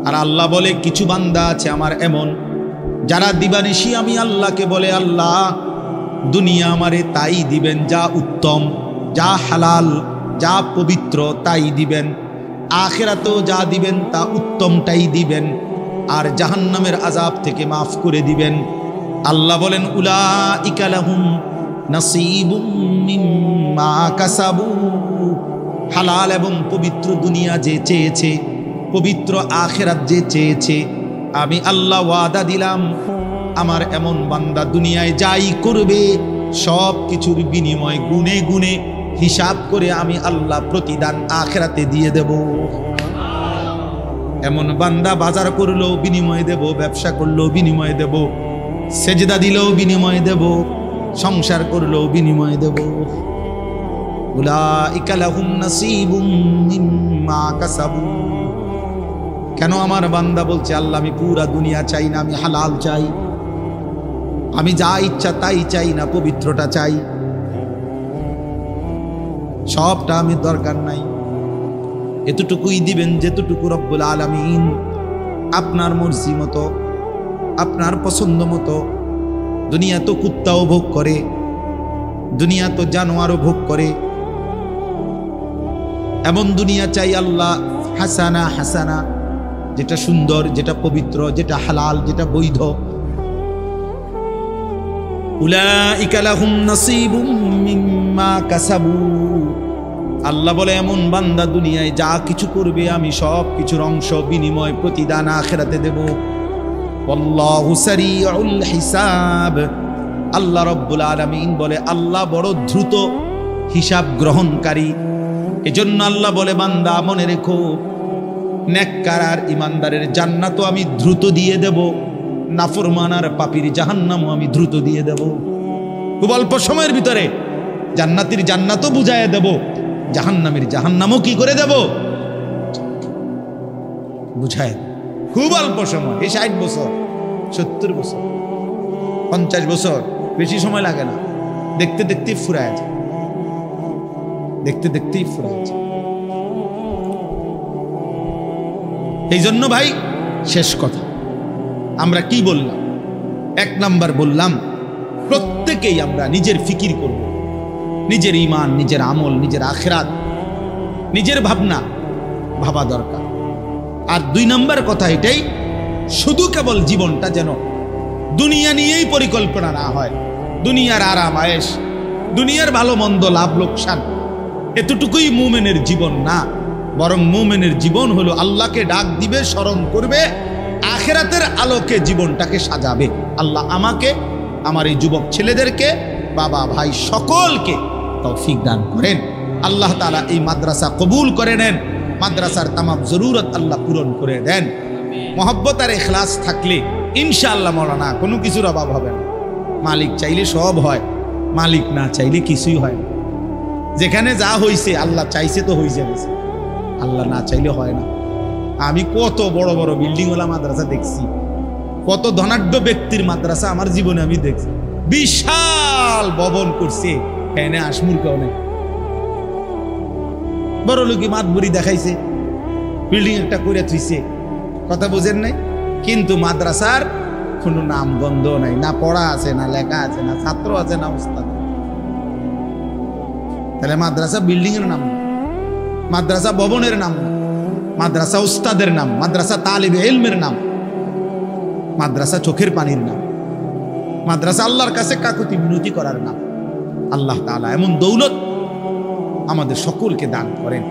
আর আল্লাহ বলে কিছু বান্দা আছে আমার এমন, যারা দিবানিশি আমি আল্লাহকে বলে, আল্লাহ দুনিয়া আমারে তাই দিবেন যা উত্তম, যা হালাল, যা পবিত্র তাই দিবেন, আখিরাতেও যা দিবেন তা উত্তমটাই দিবেন, আর জাহান্নামের আযাব থেকে মাফ করে দিবেন। আল্লাহ বলেন উলাইকা লাহুম নাসীবুম মিম্মা কাসাবু। হালাল এবং পবিত্র দুনিয়া যে চেয়েছে, পবিত্র আখিরাত যে চেয়েছে, আমি আল্লাহ ওয়াদা দিলাম আমার এমন বান্দা দুনিয়ায় যাই করবে সব কিছুর বিনিময় গুনে গুনে হিসাব করে আমি আল্লাহ প্রতিদান আখিরাতে দিয়ে দেব। এমন বান্দা বাজার করলেও বিনিময় দেব, ব্যবসা করলেও বিনিময় দেব, সেজদা দিলেও বিনিময় দেব, সংসার করলেও বিনিময় দেব। উলাইকা লাহুম নাসীবুম মিম্মা কাসাবু। কেন আমার বান্দা বলছে আল্লাহ আমি পুরা দুনিয়া চাই না, আমি হালাল চাই, আমি যা ইচ্ছা তাই চাই না, পবিত্রটা চাই, সবটা আমি দরকার নাই, এতটুকুই দিবেন যেতটুকু রব্বুল আলামিন আপনার মর্জি মতো, আপনার পছন্দ মতো। দুনিয়া তো কুত্তাও ভোগ করে, দুনিয়া তো জানোয়ারও ভোগ করে, এমন দুনিয়া চাই আল্লাহ হাসানা হাসানা, যেটা সুন্দর, যেটা পবিত্র, যেটা হালাল, যেটা বৈধ। উলাইকা লাহুম নাসীবুম মিম্মা কাসাবু। আল্লাহ বলে এমন বান্দা দুনিয়ায় যা কিছু করবে আমি সব কিছুর অংশ বিনিময় প্রতিদান আখিরাতে দেব। আল্লাহু সারিউল হিসাব। আল্লাহ রব্বুল আলামিন বলে আল্লাহ বড় দ্রুত হিসাব গ্রহণকারী। এজন্য আল্লাহ বলে বান্দা মনে রেখো, নেককার আর ইমানদারের জান্নাতও আমি দ্রুত দিয়ে দেব, নাফরমান আর পাপীর জাহান্নামও আমি দ্রুত দিয়ে দেব। খুব অল্প সময়ের ভিতরে জান্নাতীর জান্নাতও বুঝাইয়া দেব, জাহান্নামের জাহান্নামও কি করে দেব, বুঝায়। খুব অল্প সময়, এই 60 বছর 70 বছর 50 বছর, বেশি সময় লাগে না, দেখতে দেখতেই ফুরায় যায়, দেখতে দেখতেই ফুরায় যায়। এই জন্য ভাই শেষ কথা আমরা কি বললাম? 1 নাম্বার বললাম প্রত্যেকেই আমরা নিজের ফিকির করব, নিজের ঈমান, নিজের আমল, নিজের আখিরাত, নিজের ভাবনা ভাবা দরকার। আর 2 নাম্বার কথা এটাই, শুধু কেবল জীবনটা যেন দুনিয়া নিয়েই পরিকল্পনা না হয়, দুনিয়ার আরাম আয়েশ, দুনিয়ার ভালো মন্দ, লাভ লোকসান, এতটুকুই মুমিনের জীবন না। বরং মুমিনের জীবন হলো আল্লাহকে ডাক দিবে, স্মরণ করবে, আখিরাতের আলোকে জীবনটাকে সাজাবে। আল্লাহ আমাকে, আমার এই যুবক ছেলেদেরকে, বাবা ভাই সকলকে তৌফিক দান করেন। আল্লাহ তাআলা এই মাদ্রাসা কবুল করে নেন, মাদ্রাসার তামাম জরুরত আল্লাহ পূরণ করে দেন। মহব্বত আর ইখলাস থাকলে ইনশাআল্লাহ মওলানা কোনো কিছুর অভাব হবে না। মালিক চাইলে সব হয়, মালিক না চাইলে কিছুই হয় না। যেখানে যা হইছে আল্লাহ চাইছে তো হয়ে যাবে, আল্লাহ না চাইলে হয় না। আমি কত বড় বড় বিল্ডিংওয়ালা মাদ্রাসা দেখছি, কত ধনাঢ্য ব্যক্তির মাদ্রাসা আমার জীবনে আমি দেখছি, বিশাল ভবন করছে, এনে আসমুর কেউ নেই, বড় লোকই মাতবুরি দেখাইছে, বিল্ডিং একটা করে থুইছে, কথা বুঝেন নাই। কিন্তু মাদ্রাসার কোনো নাম গন্ধ নাই, না পড়া আছে, না লেখা আছে, না ছাত্র আছে, না উস্তাদ। তাহলে মাদ্রাসা বিল্ডিং এর নাম, মাদ্রাসা ভবনের নাম, মাদ্রাসা উস্তাদের নাম, মাদ্রাসা তালিবে ইলমের নাম, মাদ্রাসা চোখের পানির নাম, মাদ্রাসা আল্লাহর কাছে কাকুতি মিনতি করার নাম। আল্লাহ তাআলা এমন দৌলত আমাদের সকলকে দান করেন।